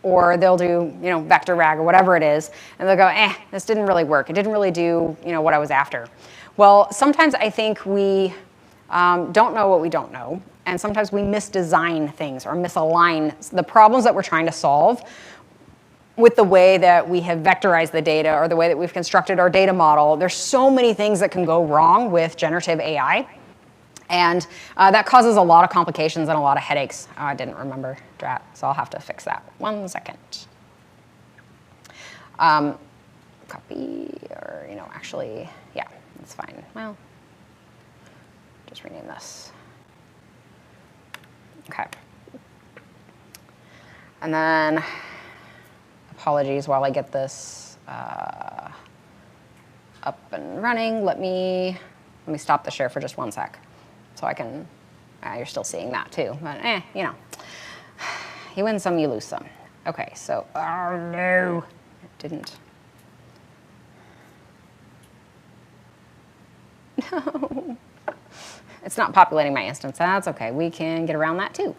or they'll do vector rag or whatever it is, and they'll go, this didn't really work. It didn't really do what I was after. Well, sometimes I think we don't know what we don't know, and sometimes we misdesign things or misalign the problems that we're trying to solve with the way that we have vectorized the data or the way that we've constructed our data model. There's so many things that can go wrong with generative AI. And that causes a lot of complications and a lot of headaches. I didn't remember drat, so I'll have to fix that. 1 second. Copy. or, actually, yeah, that's fine. Well, just rename this. Okay. And then, apologies while I get this up and running. Let me stop the share for just 1 sec, so I can. You're still seeing that too, but you win some, you lose some. Okay, so oh no, it didn't. No, it's not populating my instance. That's okay. We can get around that too.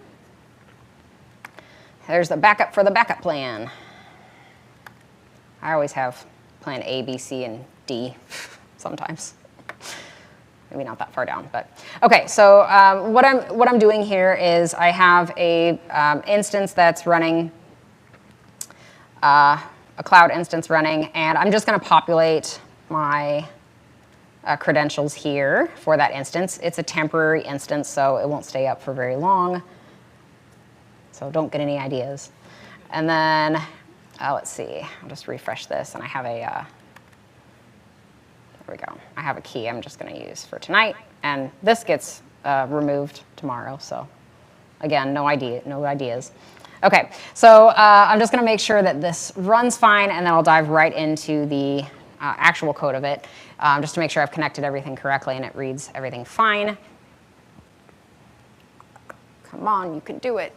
There's the backup for the backup plan. I always have plan A, B, C, and D sometimes. Maybe not that far down, but okay. So what I'm doing here is I have a instance that's running, a cloud instance running, and I'm just going to populate my credentials here for that instance. It's a temporary instance, so it won't stay up for very long. So don't get any ideas. And then let's see. I'll just refresh this, and I have a. There we go. I have a key I'm just going to use for tonight, and this gets removed tomorrow. So again, no ideas. Okay, so I'm just going to make sure that this runs fine, and then I'll dive right into the actual code of it, just to make sure I've connected everything correctly and it reads everything fine. Come on, you can do it.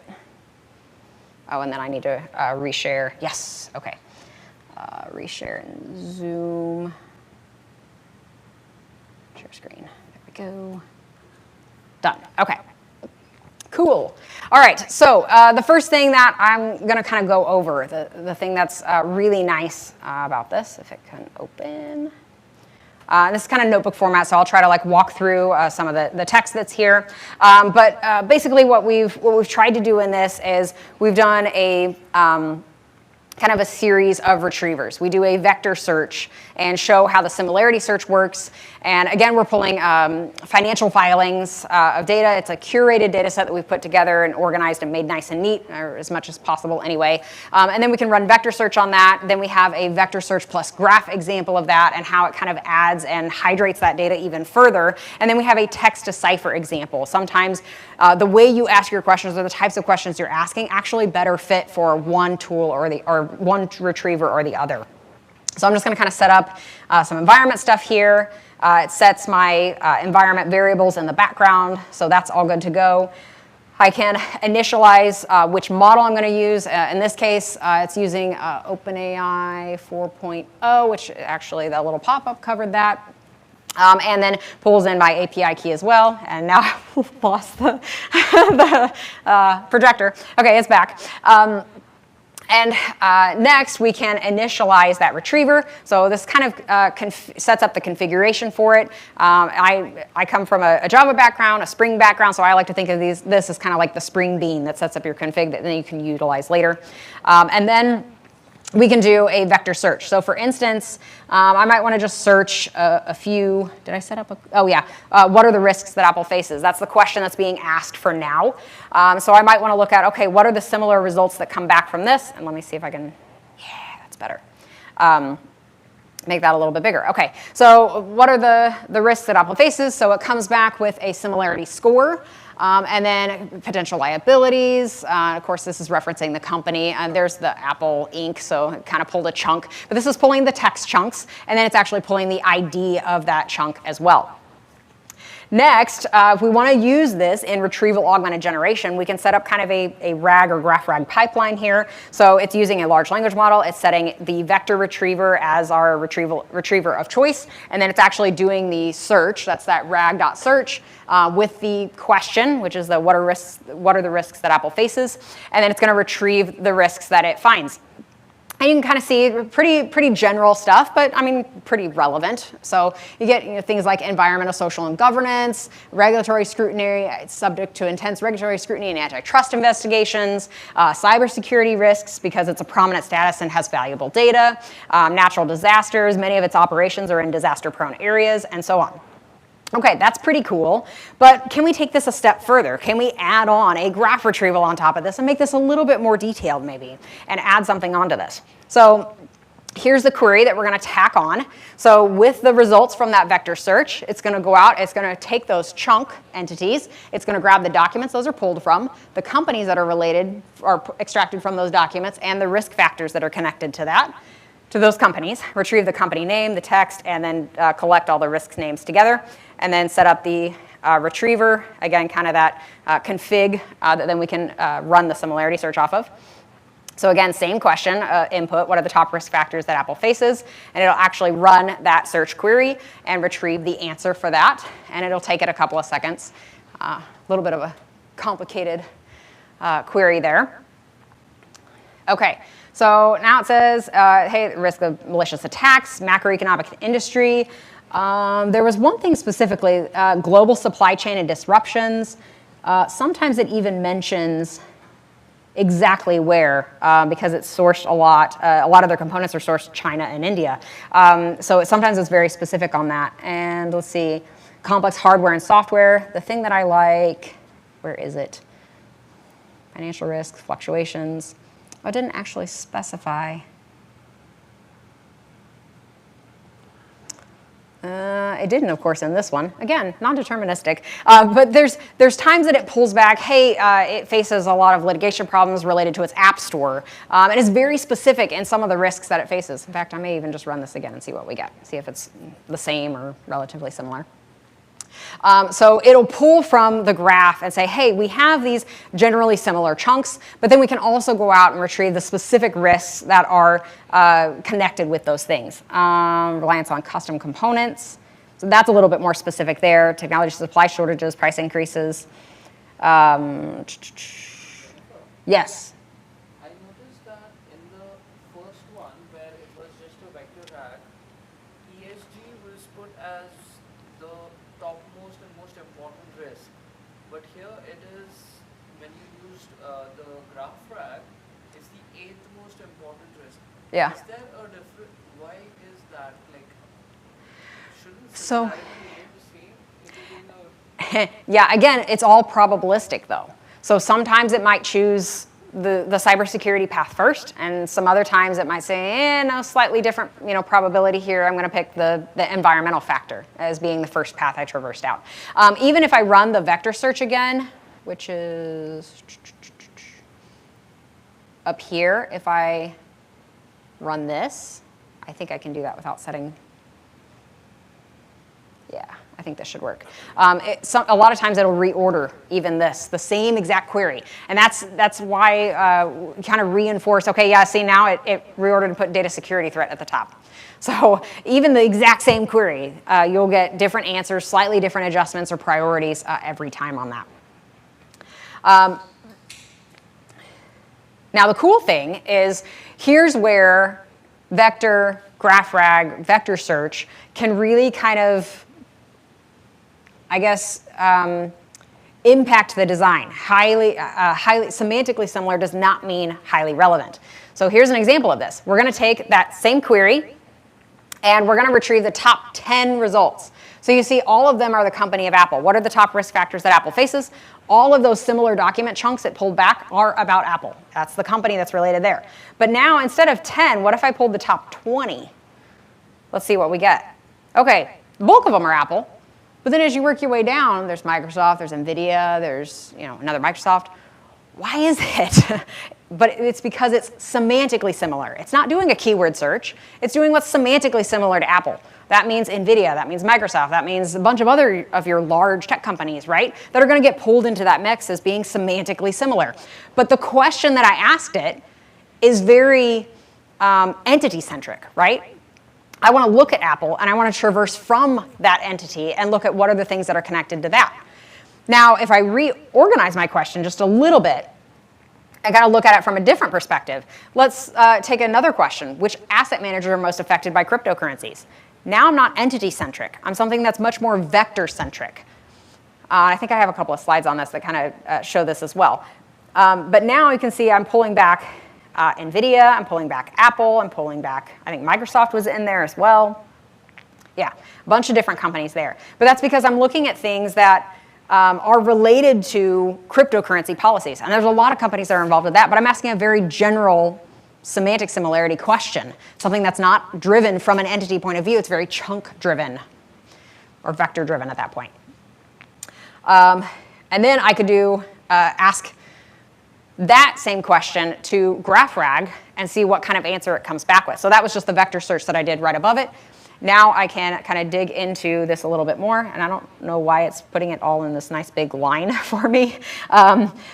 Oh, and then I need to reshare. Yes, okay. Reshare in Zoom. Share screen. There we go. Done. Okay. Cool. All right. So the first thing that I'm going to kind of go over, the thing that's really nice about this, if it can open. This is kind of notebook format, so I'll try to walk through some of the text that's here. But basically, what we've tried to do in this is we've done a kind of a series of retrievers. We do a vector search and show how the similarity search works. And again, we're pulling financial filings of data. It's a curated data set that we've put together and organized and made nice and neat, or as much as possible anyway. And then we can run vector search on that. Then we have a vector search plus graph example of that and how it kind of adds and hydrates that data even further. And then we have a text to cipher example. Sometimes the way you ask your questions or the types of questions you're asking actually better fit for one tool or one retriever or the other. So I'm just going to kind of set up some environment stuff here. It sets my environment variables in the background, so that's all good to go. I can initialize which model I'm going to use. In this case, it's using OpenAI 4.0, which actually that little pop-up covered that. And then pulls in my API key as well. And now I've lost the projector. Okay, it's back. And next, we can initialize that retriever. So this kind of sets up the configuration for it. I come from a Java background, a Spring background, so I like to think of this as kind of like the Spring Bean that sets up your config that then you can utilize later. And then we can do a vector search. So for instance, I might want to just search a few. Did I set up oh yeah. What are the risks that Apple faces? That's the question that's being asked for now. So I might want to look at, okay, what are the similar results that come back from this? And let me see if I can, yeah, that's better. Make that a little bit bigger. Okay, so what are the risks that Apple faces? So it comes back with a similarity score. And then potential liabilities. Of course, this is referencing the company. And there's the Apple Inc., so it kind of pulled a chunk. But this is pulling the text chunks, and then it's actually pulling the ID of that chunk as well. Next, if we want to use this in retrieval augmented generation, we can set up kind of a RAG or graph RAG pipeline here. So it's using a large language model. It's setting the vector retriever as our retriever of choice. And then it's actually doing the search. That's that rag.search with the question, which is the what are the risks that Apple faces. And then it's going to retrieve the risks that it finds. And you can kind of see pretty general stuff, but I mean, pretty relevant. So you get things like environmental, social, and governance, regulatory scrutiny, it's subject to intense regulatory scrutiny and antitrust investigations, cybersecurity risks because it's a prominent status and has valuable data, natural disasters, many of its operations are in disaster-prone areas, and so on. Okay, that's pretty cool, but can we take this a step further? Can we add on a graph retrieval on top of this and make this a little bit more detailed maybe and add something onto this? So here's the query that we're going to tack on. So with the results from that vector search, it's going to go out, it's going to take those chunk entities, it's going to grab the documents those are pulled from, the companies that are related or extracted from those documents, and the risk factors that are connected to that, to those companies, retrieve the company name, the text, and then collect all the risk names together, and then set up the retriever, again, kind of that config that then we can run the similarity search off of. So again, same question, input, what are the top risk factors that Apple faces? And it'll actually run that search query and retrieve the answer for that. And it'll take it a couple of seconds. A little bit of a complicated query there. Okay, so now it says, hey, risk of malicious attacks, macroeconomic industry. There was one thing specifically, global supply chain and disruptions. Sometimes it even mentions exactly where, because it's sourced a lot of their components are sourced China and India. So sometimes it's very specific on that. And let's see, complex hardware and software. The thing that I like, where is it? Financial risks, fluctuations. Oh, it didn't actually specify. It didn't, of course, in this one. Again, non-deterministic. But there's times that it pulls back, hey, it faces a lot of litigation problems related to its app store. And it's very specific in some of the risks that it faces. In fact, I may even just run this again and see what we get, see if it's the same or relatively similar. So it'll pull from the graph and say, hey, we have these generally similar chunks, but then we can also go out and retrieve the specific risks that are connected with those things. Reliance on custom components. So that's a little bit more specific there. Technology supply shortages, price increases. Yes? I noticed that in the first one, where it was just a vector tag, ESG was put as the topmost and most important risk. But here it is, when you used the graph frag, it's the 8th most important risk. Yeah. Is there a different, why is that? Like, shouldn't So- similarity remain the same? Is it in the Yeah, again, it's all probabilistic though. So sometimes it might choose the cybersecurity path first, and some other times it might say, no, slightly different, probability here. I'm going to pick the environmental factor as being the first path I traversed out. Even if I run the vector search again, which is up here, if I run this, I think I can do that without setting. Yeah, I think this should work. A lot of times it'll reorder even this, the same exact query. And that's why we kind of reinforce, okay, yeah, see now it reordered and put data security threat at the top. So even the exact same query, you'll get different answers, slightly different adjustments or priorities every time on that. Now the cool thing is, here's where vector, graphrag, vector search can really kind of, I guess, impact the design. Highly semantically similar does not mean highly relevant. So here's an example of this. We're going to take that same query, and we're going to retrieve the top 10 results. So you see all of them are the company of Apple. What are the top risk factors that Apple faces? All of those similar document chunks it pulled back are about Apple. That's the company that's related there. But now instead of 10, what if I pulled the top 20? Let's see what we get. Okay, the bulk of them are Apple. But then as you work your way down, there's Microsoft, there's NVIDIA, there's another Microsoft. Why is it? But it's because it's semantically similar. It's not doing a keyword search. It's doing what's semantically similar to Apple. That means NVIDIA, that means Microsoft, that means a bunch of other of your large tech companies, right? That are going to get pulled into that mix as being semantically similar. But the question that I asked it is very entity-centric, right? I want to look at Apple, and I want to traverse from that entity and look at what are the things that are connected to that. Now, if I reorganize my question just a little bit, I got to look at it from a different perspective. Let's take another question. Which asset managers are most affected by cryptocurrencies? Now I'm not entity-centric. I'm something that's much more vector-centric. I think I have a couple of slides on this that kind of show this as well. But now you can see I'm pulling back NVIDIA, I'm pulling back Apple, I'm pulling back, I think Microsoft was in there as well. Yeah, a bunch of different companies there. But that's because I'm looking at things that are related to cryptocurrency policies. And there's a lot of companies that are involved with that, but I'm asking a very general semantic similarity question, something that's not driven from an entity point of view. It's very chunk driven or vector driven at that point. And then I could ask that same question to GraphRag and see what kind of answer it comes back with. So that was just the vector search that I did right above it. Now I can kind of dig into this a little bit more, and I don't know why it's putting it all in this nice big line for me.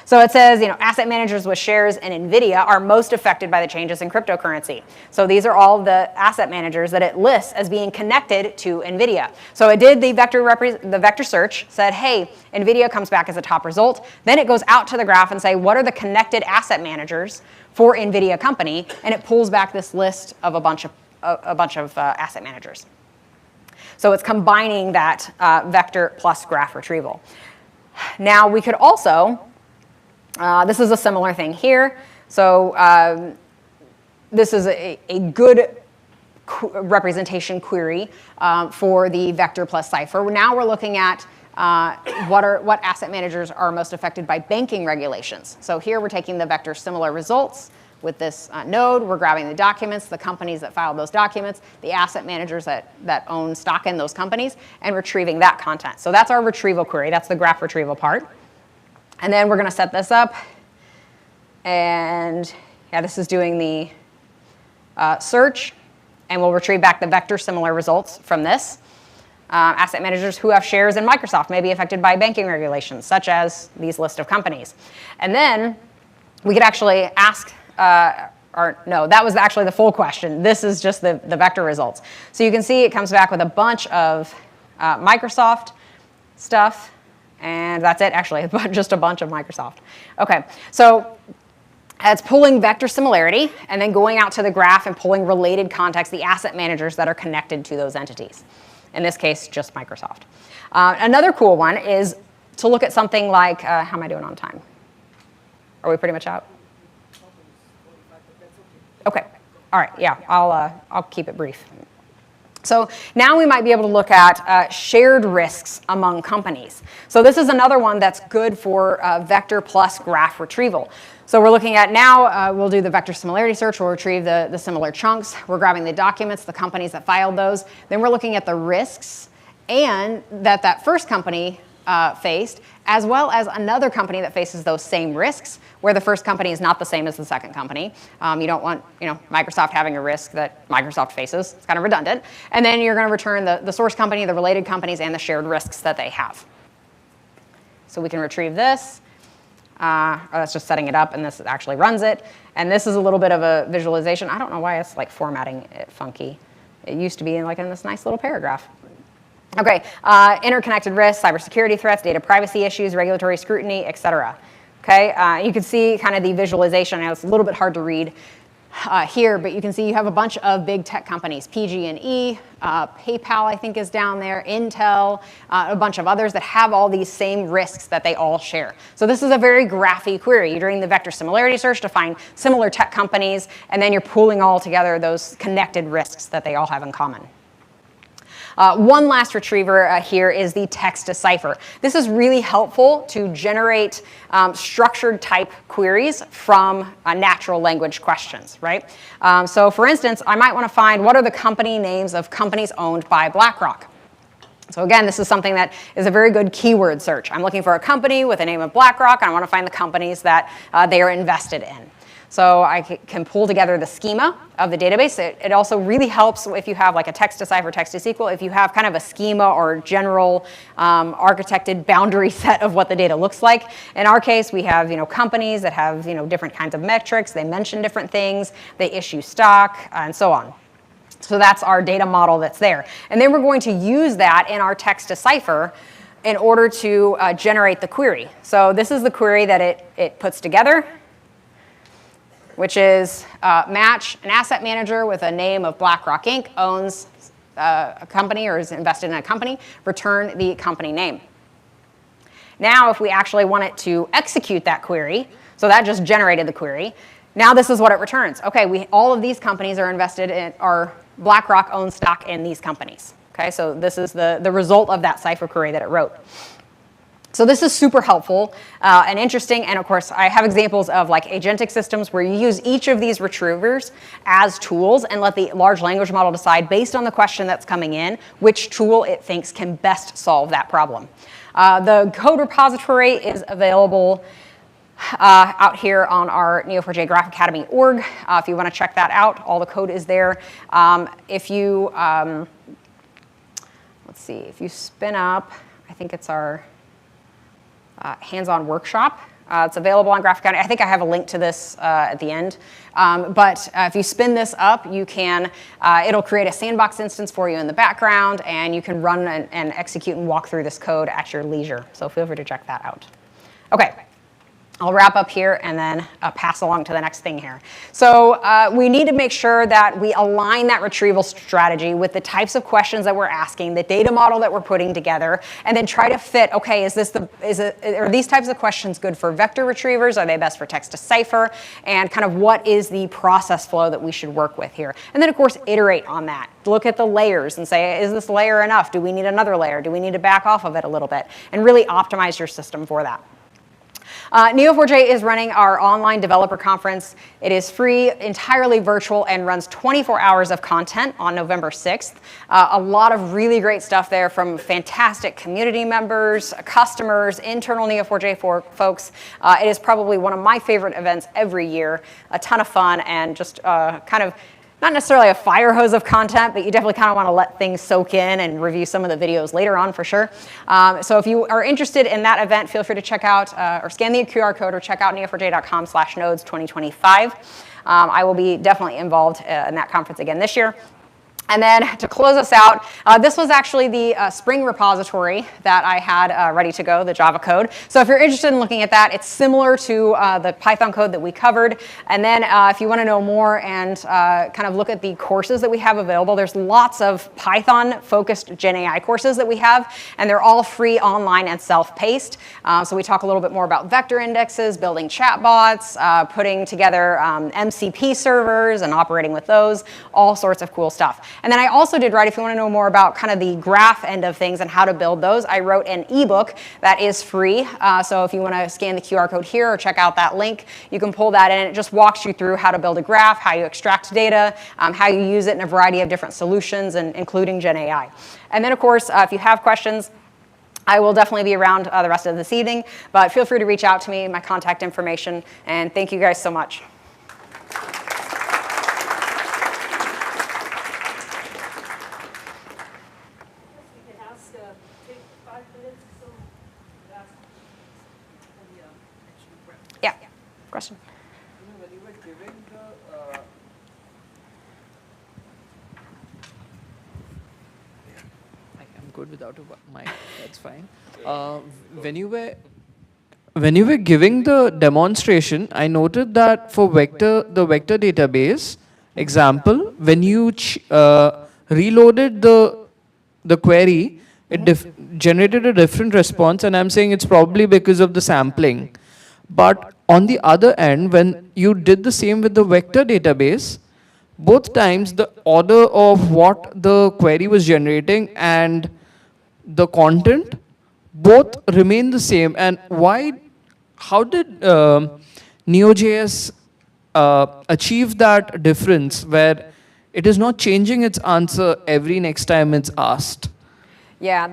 So it says, asset managers with shares in NVIDIA are most affected by the changes in cryptocurrency. So these are all the asset managers that it lists as being connected to NVIDIA. So it did the vector search, said, hey, NVIDIA comes back as a top result. Then it goes out to the graph and say, what are the connected asset managers for NVIDIA company? And it pulls back this list of a bunch of asset managers. So it's combining that vector plus graph retrieval. Now we could also, this is a similar thing here. So this is a good representation query for the vector plus cipher. Now we're looking at what asset managers are most affected by banking regulations. So here we're taking the vector similar results with this node. We're grabbing the documents, the companies that filed those documents, the asset managers that own stock in those companies, and retrieving that content. So that's our retrieval query. That's the graph retrieval part. And then we're going to set this up. And yeah, this is doing the search. And we'll retrieve back the vector similar results from this. Asset managers who have shares in Microsoft may be affected by banking regulations, such as these list of companies. And then we could actually ask, or no, that was actually the full question. This is just the vector results. So you can see it comes back with a bunch of Microsoft stuff, and that's it, actually, just a bunch of Microsoft. Okay, so it's pulling vector similarity and then going out to the graph and pulling related context, the asset managers that are connected to those entities. In this case, just Microsoft. Another cool one is to look at something like, how am I doing on time? Are we pretty much out? Okay, all right, yeah, I'll keep it brief. So now we might be able to look at shared risks among companies. So this is another one that's good for vector plus graph retrieval. So we're looking at now, we'll do the vector similarity search, we'll retrieve the similar chunks, we're grabbing the documents, the companies that filed those, then we're looking at the risks and that first company faced, as well as another company that faces those same risks, where the first company is not the same as the second company. You don't want Microsoft having a risk that Microsoft faces. It's kind of redundant. And then you're going to return the source company, the related companies, and the shared risks that they have. So we can retrieve this. That's just setting it up, and this actually runs it. And this is a little bit of a visualization. I don't know why it's like formatting it funky. It used to be in this nice little paragraph. Okay, interconnected risks, cybersecurity threats, data privacy issues, regulatory scrutiny, et cetera. Okay, you can see kind of the visualization. Now it's a little bit hard to read here, but you can see you have a bunch of big tech companies, PG&E, PayPal I think is down there, Intel, a bunch of others that have all these same risks that they all share. So this is a very graphy query. You're doing the vector similarity search to find similar tech companies, and then you're pooling all together those connected risks that they all have in common. One last retriever here is the text to cipher. This is really helpful to generate structured type queries from natural language questions, right? So for instance, I might want to find what are the company names of companies owned by BlackRock. So again, this is something that is a very good keyword search. I'm looking for a company with a name of BlackRock, and I want to find the companies that they are invested in. So I can pull together the schema of the database. It also really helps if you have like a text to cipher, text to SQL, if you have kind of a schema or general architected boundary set of what the data looks like. In our case, we have companies that have different kinds of metrics. They mention different things. They issue stock and so on. So that's our data model that's there. And then we're going to use that in our text to cipher in order to generate the query. So this is the query that it puts together, which is match an asset manager with a name of BlackRock Inc. owns a company or is invested in a company, return the company name. Now, if we actually want it to execute that query, so that just generated the query, now this is what it returns. Okay, all of these companies are invested in, or BlackRock owns stock in these companies. Okay, so this is the result of that cipher query that it wrote. So this is super helpful and interesting, and of course I have examples of like agentic systems where you use each of these retrievers as tools and let the large language model decide based on the question that's coming in which tool it thinks can best solve that problem. The code repository is available out here on our Neo4J Graph Academy org. If you want to check that out, all the code is there. If you, let's see, if you spin up, I think it's our hands-on workshop. It's available on Graph Academy. I think I have a link to this at the end. But if you spin this up, you can, it'll create a sandbox instance for you in the background, and you can run and execute and walk through this code at your leisure. So feel free to check that out. Okay. I'll wrap up here and then pass along to the next thing here. So we need to make sure that we align that retrieval strategy with the types of questions that we're asking, the data model that we're putting together, and then try to fit, okay, are these types of questions good for vector retrievers? Are they best for text to cipher? And kind of what is the process flow that we should work with here? And then of course, iterate on that. Look at the layers and say, is this layer enough? Do we need another layer? Do we need to back off of it a little bit? And really optimize your system for that. Neo4J is running our online developer conference. It is free, entirely virtual, and runs 24 hours of content on November 6th. A lot of really great stuff there from fantastic community members, customers, internal Neo4J folks. It is probably one of my favorite events every year. A ton of fun and just kind of not necessarily a fire hose of content, but you definitely kind of want to let things soak in and review some of the videos later on for sure. So if you are interested in that event, feel free to check out or scan the QR code or check out neo4j.com/nodes2025. I will be definitely involved in that conference again this year. And then to close us out, this was actually the Spring repository that I had ready to go, the Java code. So if you're interested in looking at that, it's similar to the Python code that we covered. And then if you want to know more and kind of look at the courses that we have available, there's lots of Python-focused GenAI courses that we have, and they're all free online and self-paced. So we talk a little bit more about vector indexes, building chatbots, putting together MCP servers and operating with those, all sorts of cool stuff. And then I also did write, if you want to know more about kind of the graph end of things and how to build those, I wrote an ebook that is free. So if you want to scan the QR code here or check out that link, you can pull that in. It just walks you through how to build a graph, how you extract data, how you use it in a variety of different solutions, and including GenAI. And then, of course, if you have questions, I will definitely be around the rest of this evening, but feel free to reach out to me, my contact information, and thank you guys so much. Yeah, question. When you were giving the I'm good without a mic. That's fine. When you were giving the demonstration, I noted that for the vector database example, when you reloaded the query, it generated a different response, and I'm saying it's probably because of the sampling. But on the other end, when you did the same with the vector database, both times the order of what the query was generating and the content both remain the same. And how did Neo.js achieve that difference where it is not changing its answer every next time it's asked? Yeah,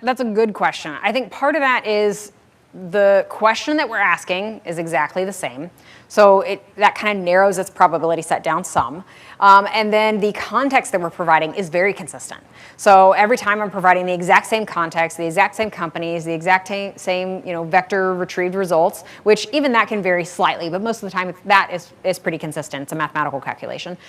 that's a good question. I think part of that is the question that we're asking is exactly the same. So that kind of narrows its probability set down some. And then the context that we're providing is very consistent. So every time I'm providing the exact same context, the exact same companies, the exact same vector retrieved results, which even that can vary slightly, but most of the time that is pretty consistent. It's a mathematical calculation.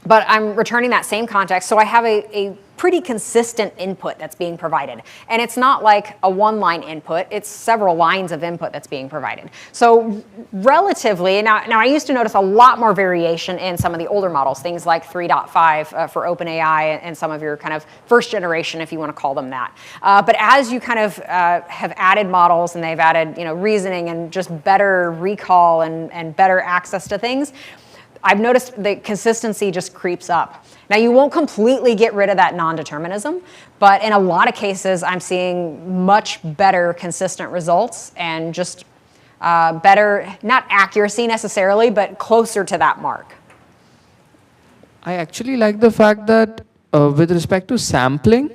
But I'm returning that same context, so I have a pretty consistent input that's being provided. And it's not like a one-line input, it's several lines of input that's being provided. So relatively, now I used to notice a lot more variation in some of the older models, things like 3.5 for OpenAI and some of your kind of first generation, if you want to call them that. But as you kind of have added models and they've added reasoning and just better recall and better access to things, I've noticed the consistency just creeps up. Now, you won't completely get rid of that non-determinism, but in a lot of cases, I'm seeing much better consistent results and just better, not accuracy necessarily, but closer to that mark. I actually like the fact that with respect to sampling,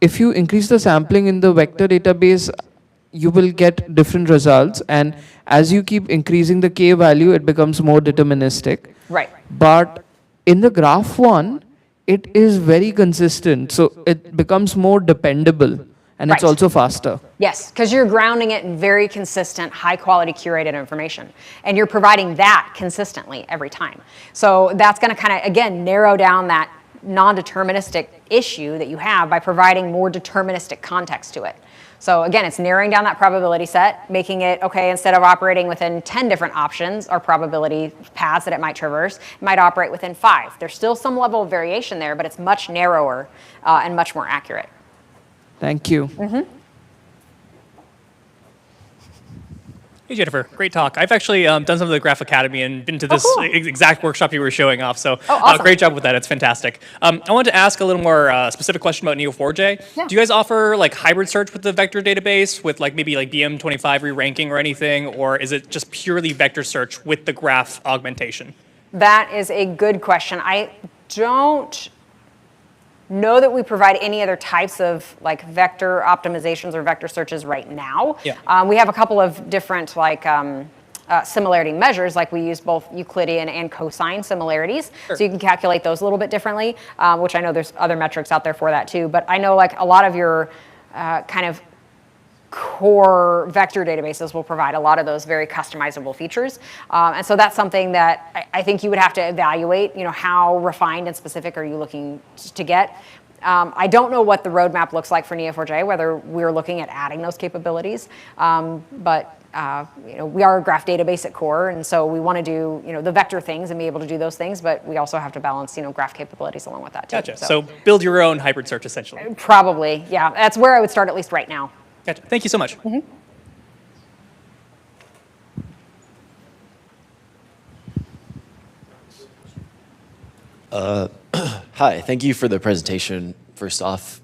if you increase the sampling in the vector database, you will get different results. And as you keep increasing the k value, it becomes more deterministic. Right. But in the graph one, it is very consistent. So it becomes more dependable. And it's Right. also faster. Yes, because you're grounding it in very consistent, high-quality curated information. And you're providing that consistently every time. So that's going to kind of, again, narrow down that non-deterministic issue that you have by providing more deterministic context to it. So again, it's narrowing down that probability set, making it, okay, instead of operating within 10 different options or probability paths that it might traverse, it might operate within 5. There's still some level of variation there, but it's much narrower and much more accurate. Thank you. Hey, Jennifer, great talk. I've actually done some of the Graph Academy and been to this cool. exact workshop you were showing off. So awesome. great job with that. It's fantastic. I wanted to ask a little more specific question about Neo4j. Yeah. Do you guys offer like hybrid search with the vector database with like maybe like BM25 re-ranking or anything? Or is it just purely vector search with the graph augmentation? That is a good question. I don't know that we provide any other types of like vector optimizations or vector searches right now. Yeah. We have a couple of different like similarity measures, like we use both Euclidean and cosine similarities. Sure. So you can calculate those a little bit differently, which I know there's other metrics out there for that too. But I know like a lot of your kind of core vector databases will provide a lot of those very customizable features. And so that's something that I think you would have to evaluate, you know, how refined and specific are you looking to get. I don't know what the roadmap looks like for Neo4j, whether we're looking at adding those capabilities, but you know, we are a graph database at core, and so we want to do, you know, the vector things and be able to do those things, but we also have to balance, you know, graph capabilities along with that too. Gotcha. So build your own hybrid search essentially. Probably, yeah. That's where I would start at least right now. Gotcha. Thank you so much. Hi, thank you for the presentation. First off,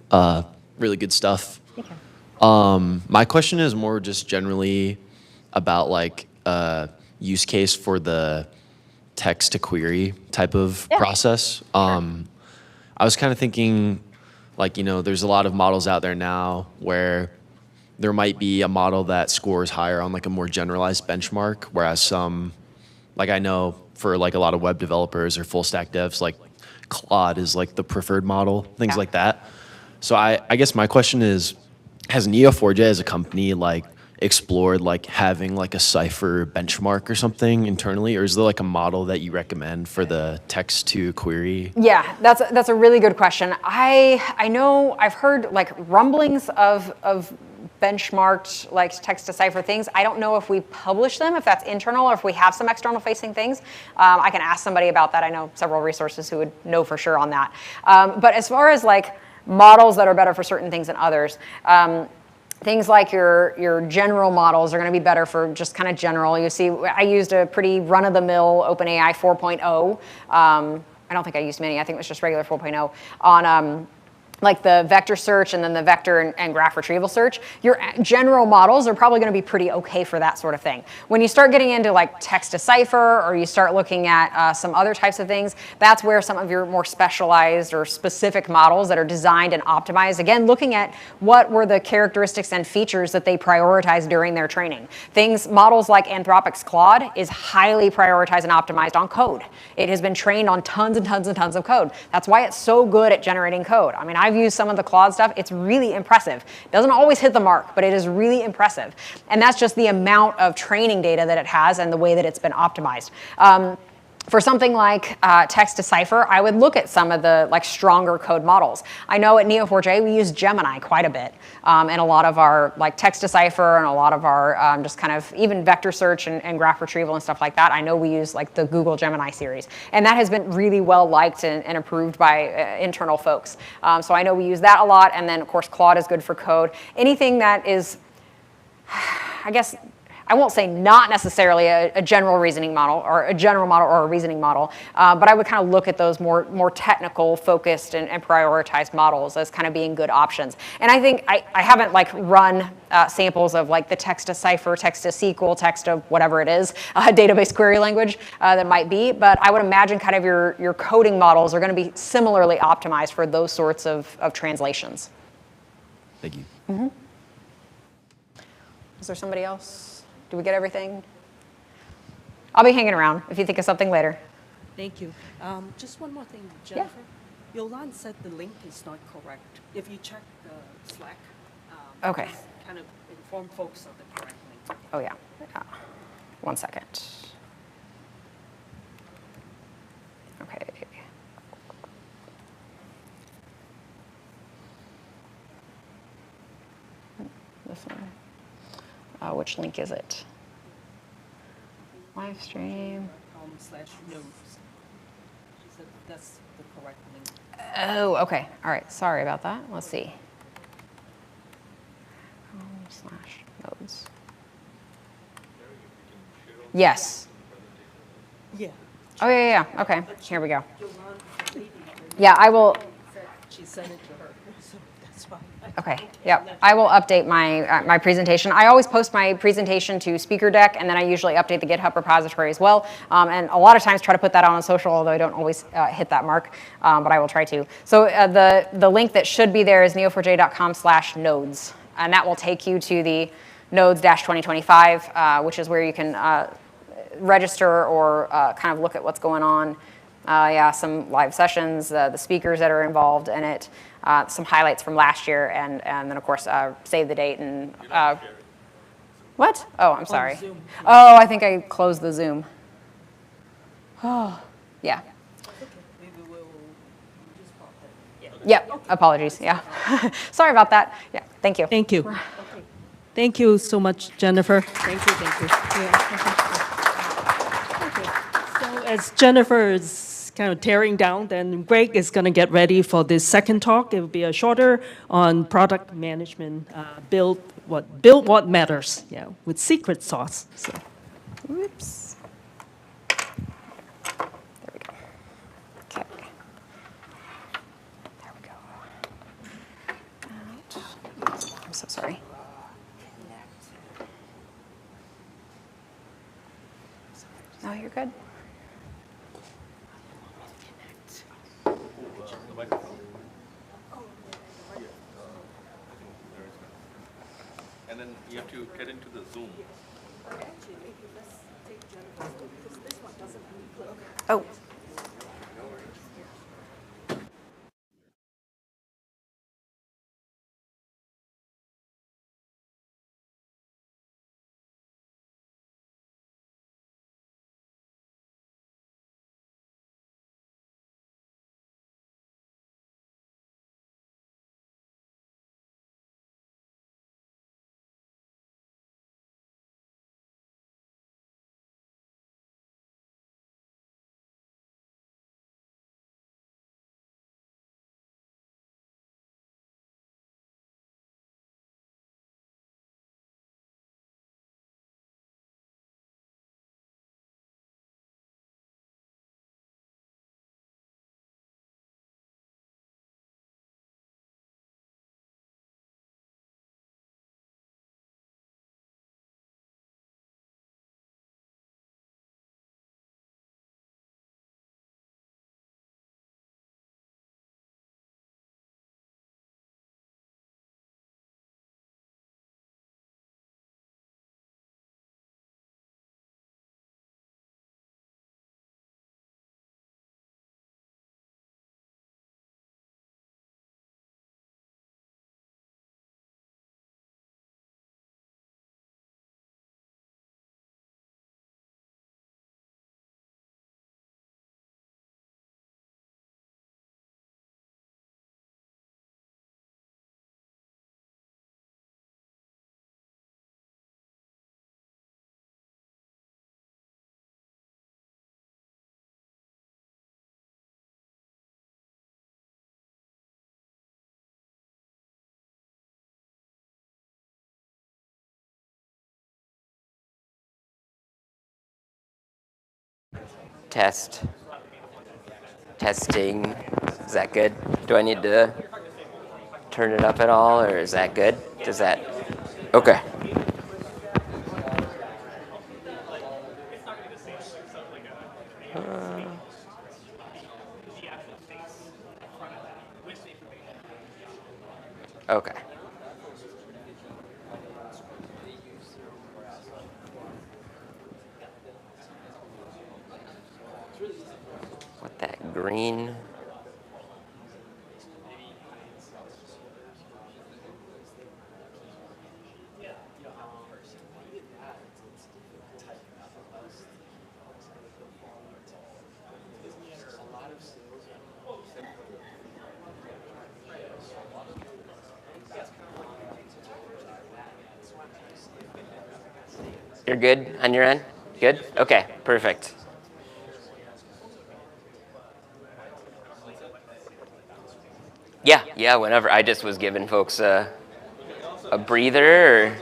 really good stuff. Thank you. My question is more just generally about like use case for the text to query type of process. I was kind of thinking like, you know, there's a lot of models out there now where there might be a model that scores higher on like a more generalized benchmark, whereas some, like I know for like a lot of web developers or full stack devs, like Claude is like the preferred model, things like that. So I guess my question is, has Neo4j as a company like explored like having like a Cypher benchmark or something internally, or is there like a model that you recommend for the text to query? Yeah, that's a really good question. I know I've heard like rumblings of benchmarked like text to cipher things. I don't know if we publish them, if that's internal, or if we have some external facing things. I can ask somebody about that. I know several resources who would know for sure on that. But as far as like models that are better for certain things than others, things like your general models are going to be better for just kind of general. You see, I used a pretty run-of-the-mill OpenAI 4.0. I don't think I used many. I think it was just regular 4.0 on like the vector search and then the vector and graph retrieval search. Your general models are probably going to be pretty okay for that sort of thing. When you start getting into like text to cipher, or you start looking at some other types of things, that's where some of your more specialized or specific models that are designed and optimized, again, looking at what were the characteristics and features that they prioritized during their training. Models like Anthropic's Claude is highly prioritized and optimized on code. It has been trained on tons and tons and tons of code. That's why it's so good at generating code. I mean, I've used some of the Claude stuff. It's really impressive. It doesn't always hit the mark, but it is really impressive. And that's just the amount of training data that it has and the way that it's been optimized. For something like text to cipher, I would look at some of the like stronger code models. I know at Neo4j we use Gemini quite a bit in a lot of our like text to cipher and a lot of our just kind of even vector search and graph retrieval and stuff like that. I know we use like the Google Gemini series, and that has been really well liked and approved by internal folks. So I know we use that a lot, and then of course Claude is good for code. Anything that is, I guess, I won't say not necessarily a general reasoning model or a general model or a reasoning model, but I would kind of look at those more technical focused and prioritized models as kind of being good options. And I think I haven't like run samples of like the text to cipher, text to SQL, text to whatever it is, database query language that might be, but I would imagine kind of your coding models are going to be similarly optimized for those sorts of translations. Thank you. Is there somebody else? Do we get everything? I'll be hanging around if you think of something later. Thank you. Just one more thing, Jennifer. Yolande said the link is not correct. If you check the Slack, Okay. just kind of inform folks of the correct link. Oh, yeah. 1 second. Okay. This one. Which link is it? Live stream. /nodes. She said that's the correct link. Oh, okay. All right. Sorry about that. Let's see. /nodes. Yes. Yeah. Oh, yeah. Okay. Here we go. Yolande, the lady, Yeah, I will. she sent it to her, so that's why. Okay, yep. I will update my my presentation. I always post my presentation to Speaker Deck, and then I usually update the GitHub repository as well. And a lot of times try to put that on social, although I don't always hit that mark, but I will try to. So the link that should be there is neo4j.com/nodes, and that will take you to the nodes-2025, which is where you can register or kind of look at what's going on. Yeah, some live sessions, the speakers that are involved in it, some highlights from last year, and then, of course, save the date and... what? Oh, I'm sorry. Zoom. Oh, I think I closed the Zoom. Oh, yeah. Okay, maybe we'll just pop that. Yep, apologies, yeah. Sorry about that. Yeah, thank you. Thank you. Thank you so much, Jennifer. Thank you. So as Jennifer is kind of tearing down, then Greg is going to get ready for this second talk. It will be a shorter on product management, build what matters, yeah, with secret sauce. So. Whoops. There we go. Okay. There we go. I'm so sorry. No, you're good. And then you have to get into the Zoom. Oh. Testing. Is that good? Do I need to turn it up at all, or is that good? Does that? Okay. Okay. What that green? You're good on your end? Good? Okay, perfect. Yeah, whenever. I just was giving folks a breather. Or...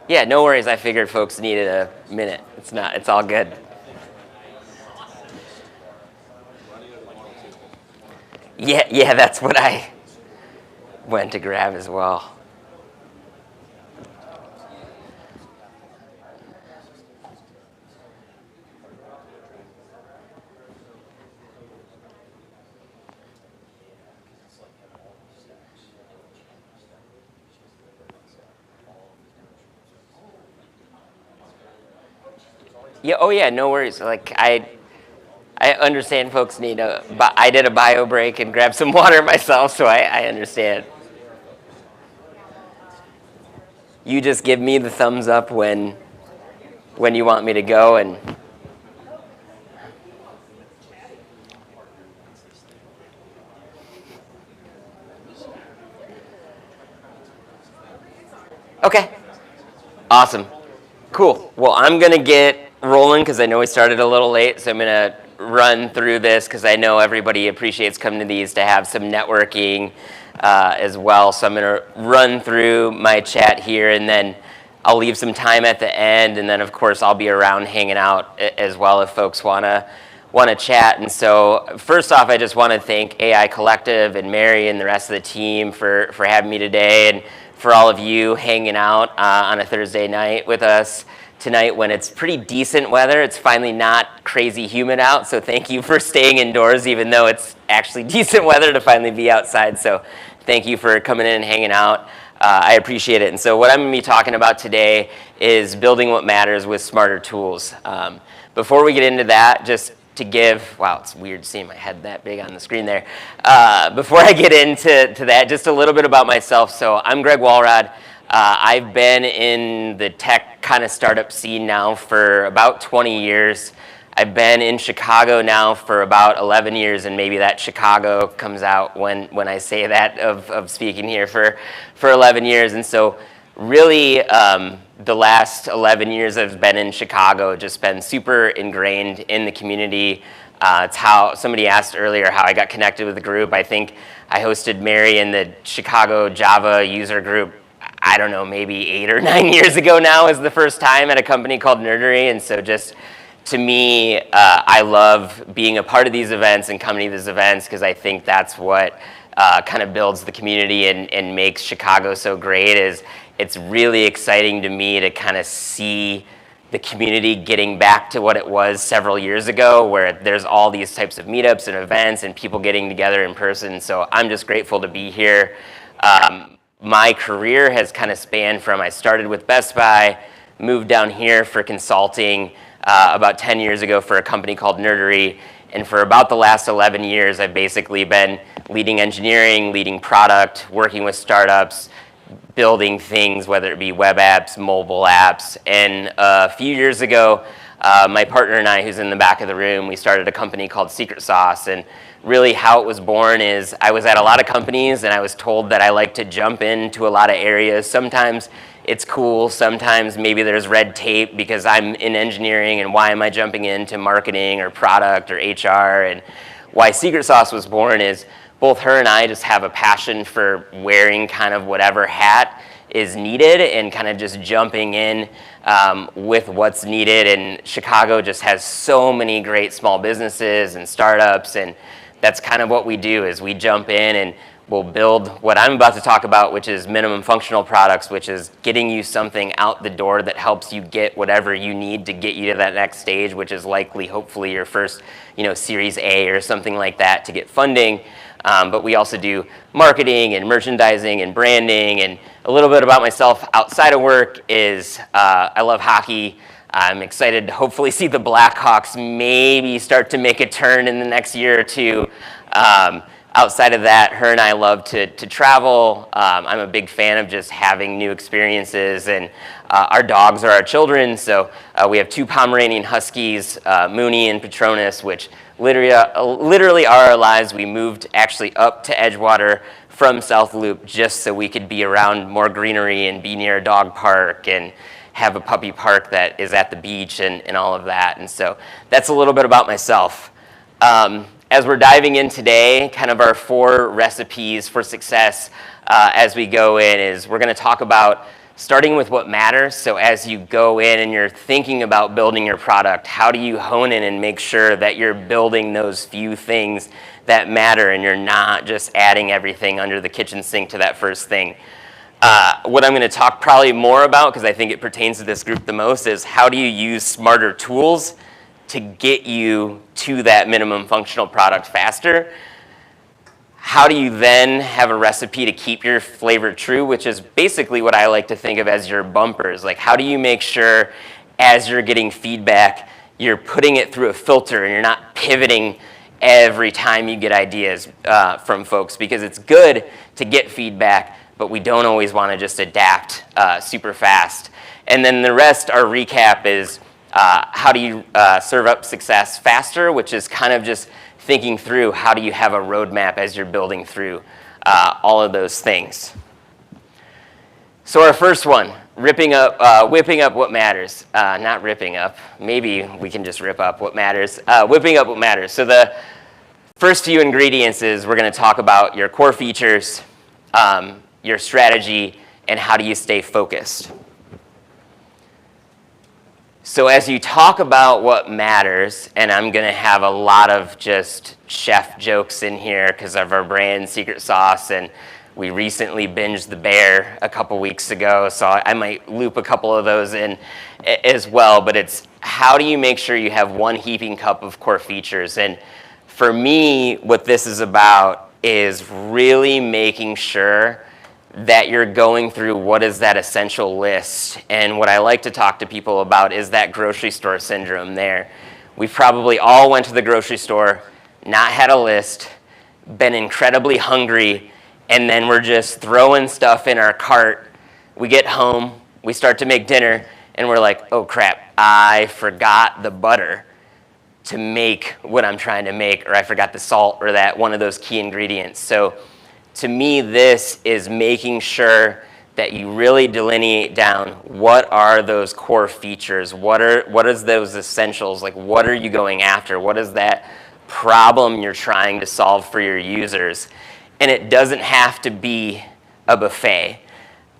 Yeah, no worries. I figured folks needed a minute. It's all good. Yeah, that's what I went to grab as well. Yeah, oh yeah, no worries. Like I understand folks need I did a bio break and grabbed some water myself, so I understand. You just give me the thumbs up when you want me to go, and okay. Awesome. Cool. Well, I'm going to get rolling because I know we started a little late, so I'm going to run through this because I know everybody appreciates coming to these to have some networking as well. So I'm going to run through my chat here, and then I'll leave some time at the end, and then of course I'll be around hanging out as well if folks want to chat. And so first off, I just want to thank AI Collective and Mary and the rest of the team for having me today, and for all of you hanging out on a Thursday night with us tonight when it's pretty decent weather. It's finally not crazy humid out, so thank you for staying indoors even though it's actually decent weather to finally be outside. So thank you for coming in and hanging out. I appreciate it. And so what I'm going to be talking about today is building what matters with smarter tools. Before we get into that, just to give, wow, it's weird seeing my head that big on the screen there. Before I get into that, just a little bit about myself. So I'm Greg Walrod. I've been in the tech kind of startup scene now for about 20 years. I've been in Chicago now for about 11 years, and maybe that Chicago comes out when I say that of speaking here for 11 years. And so really, the last 11 years I've been in Chicago, just been super ingrained in the community. It's how somebody asked earlier how I got connected with the group. I think I hosted Mary in the Chicago Java user group, I don't know, maybe 8 or 9 years ago now is the first time at a company called Nerdery. And so just to me, I love being a part of these events and coming to these events because I think that's what kind of builds the community and makes Chicago so great. Is it's really exciting to me to kind of see the community getting back to what it was several years ago, where there's all these types of meetups and events and people getting together in person. So I'm just grateful to be here. My career has kind of spanned from I started with Best Buy, moved down here for consulting about 10 years ago for a company called Nerdery. And for about the last 11 years, I've basically been leading engineering, leading product, working with startups, building things, whether it be web apps, mobile apps. And a few years ago, my partner and I, who's in the back of the room, we started a company called Secret Sauce. And really how it was born is I was at a lot of companies and I was told that I like to jump into a lot of areas. Sometimes it's cool, sometimes maybe there's red tape because I'm in engineering and why am I jumping into marketing or product or HR? And why Secret Sauce was born is both her and I just have a passion for wearing kind of whatever hat is needed and kind of just jumping in with what's needed. And Chicago just has so many great small businesses and startups, and that's kind of what we do is we jump in and we'll build what I'm about to talk about, which is minimum functional products, which is getting you something out the door that helps you get whatever you need to get you to that next stage, which is likely, hopefully, your first, Series A or something like that to get funding. But we also do marketing and merchandising and branding. And a little bit about myself outside of work is I love hockey. I'm excited to hopefully see the Blackhawks maybe start to make a turn in the next year or two. Outside of that, her and I love to travel. I'm a big fan of just having new experiences, and our dogs are our children. So we have 2 Pomeranian Huskies, Mooney and Patronus, which literally are our lives. We moved actually up to Edgewater from South Loop just so we could be around more greenery and be near a dog park and have a puppy park that is at the beach and all of that. And so that's a little bit about myself. As we're diving in today, kind of our 4 recipes for success as we go in is we're going to talk about starting with what matters. So as you go in and you're thinking about building your product, how do you hone in and make sure that you're building those few things that matter and you're not just adding everything under the kitchen sink to that first thing. What I'm going to talk probably more about, because I think it pertains to this group the most, is how do you use smarter tools to get you to that minimum functional product faster. How do you then have a recipe to keep your flavor true, which is basically what I like to think of as your bumpers. Like, how do you make sure as you're getting feedback, you're putting it through a filter and you're not pivoting every time you get ideas from folks, because it's good to get feedback, but we don't always want to just adapt super fast. And then the rest, our recap is how do you serve up success faster, which is kind of just thinking through how do you have a roadmap as you're building through all of those things. So our first one, whipping up what matters. Not ripping up, maybe we can just rip up what matters. Whipping up what matters. So the first few ingredients is we're going to talk about your core features, your strategy, and how do you stay focused. So as you talk about what matters, and I'm going to have a lot of just chef jokes in here because of our brand secret sauce, and we recently binged The Bear a couple weeks ago, so I might loop a couple of those in as well, but it's how do you make sure you have one heaping cup of core features? And for me, what this is about is really making sure that you're going through what is that essential list. And what I like to talk to people about is that grocery store syndrome there. We probably all went to the grocery store, not had a list, been incredibly hungry, and then we're just throwing stuff in our cart. We get home, we start to make dinner, and we're like, oh crap, I forgot the butter to make what I'm trying to make, or I forgot the salt, or that one of those key ingredients. So to me, this is making sure that you really delineate down what are those core features, what is those essentials, like what are you going after, what is that problem you're trying to solve for your users. And it doesn't have to be a buffet.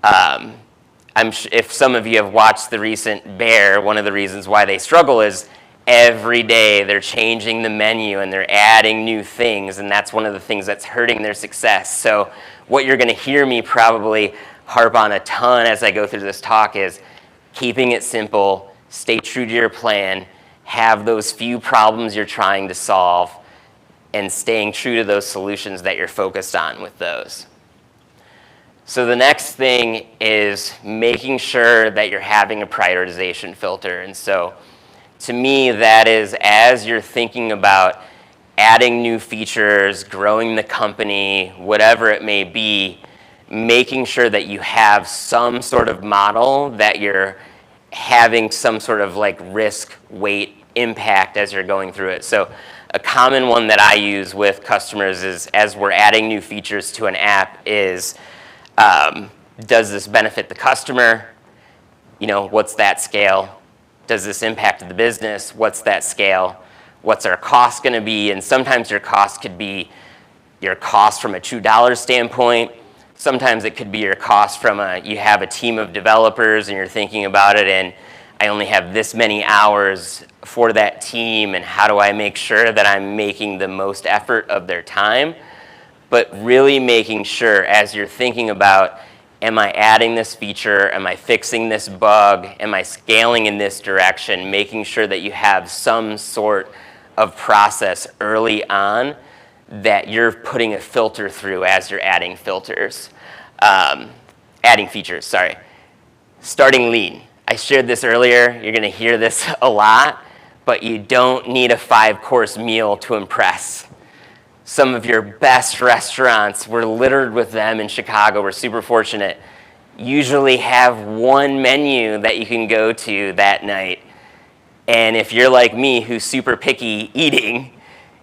If some of you have watched the recent Bear, one of the reasons why they struggle is every day they're changing the menu and they're adding new things, and that's one of the things that's hurting their success. So what you're going to hear me probably harp on a ton as I go through this talk is keeping it simple, stay true to your plan, have those few problems you're trying to solve, and staying true to those solutions that you're focused on with those. So the next thing is making sure that you're having a prioritization filter. And so to me, that is as you're thinking about adding new features, growing the company, whatever it may be, making sure that you have some sort of model that you're having some sort of like risk, weight, impact as you're going through it. So a common one that I use with customers is as we're adding new features to an app is, does this benefit the customer? What's that scale? Does this impact the business? What's that scale? What's our cost going to be? And sometimes your cost could be your cost from a $2 standpoint. Sometimes it could be your cost from you have a team of developers and you're thinking about it, and I only have this many hours for that team, and how do I make sure that I'm making the most effort of their time? But really making sure, as you're thinking about, am I adding this feature? Am I fixing this bug? Am I scaling in this direction? Making sure that you have some sort of process early on that you're putting a filter through as you're adding features, sorry. Starting lean. I shared this earlier. You're going to hear this a lot, but you don't need a 5-course meal to impress. Some of your best restaurants, we're littered with them in Chicago. We're super fortunate. Usually have one menu that you can go to that night. And if you're like me, who's super picky eating,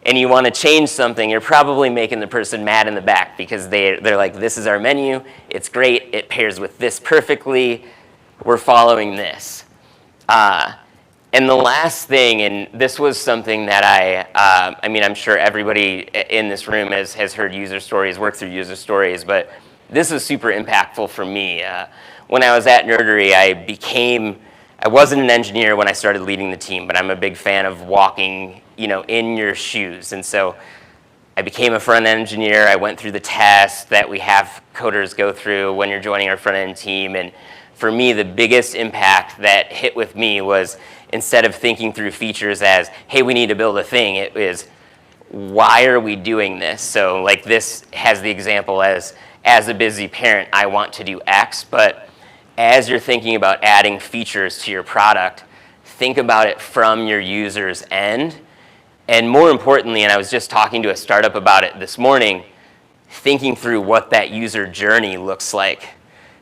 and you want to change something, you're probably making the person mad in the back, because they're like, this is our menu, it's great, it pairs with this perfectly, we're following this. And the last thing, and this was something that I mean, I'm sure everybody in this room has heard user stories, worked through user stories, but this is super impactful for me. When I was at Nerdery, I wasn't an engineer when I started leading the team, but I'm a big fan of walking, in your shoes. And so I became a front-end engineer. I went through the tests that we have coders go through when you're joining our front-end team. And for me, the biggest impact that hit with me was, instead of thinking through features as, hey, we need to build a thing, it was, why are we doing this? So like this has the example as a busy parent, I want to do X, but as you're thinking about adding features to your product, think about it from your user's end. And more importantly, and I was just talking to a startup about it this morning, thinking through what that user journey looks like.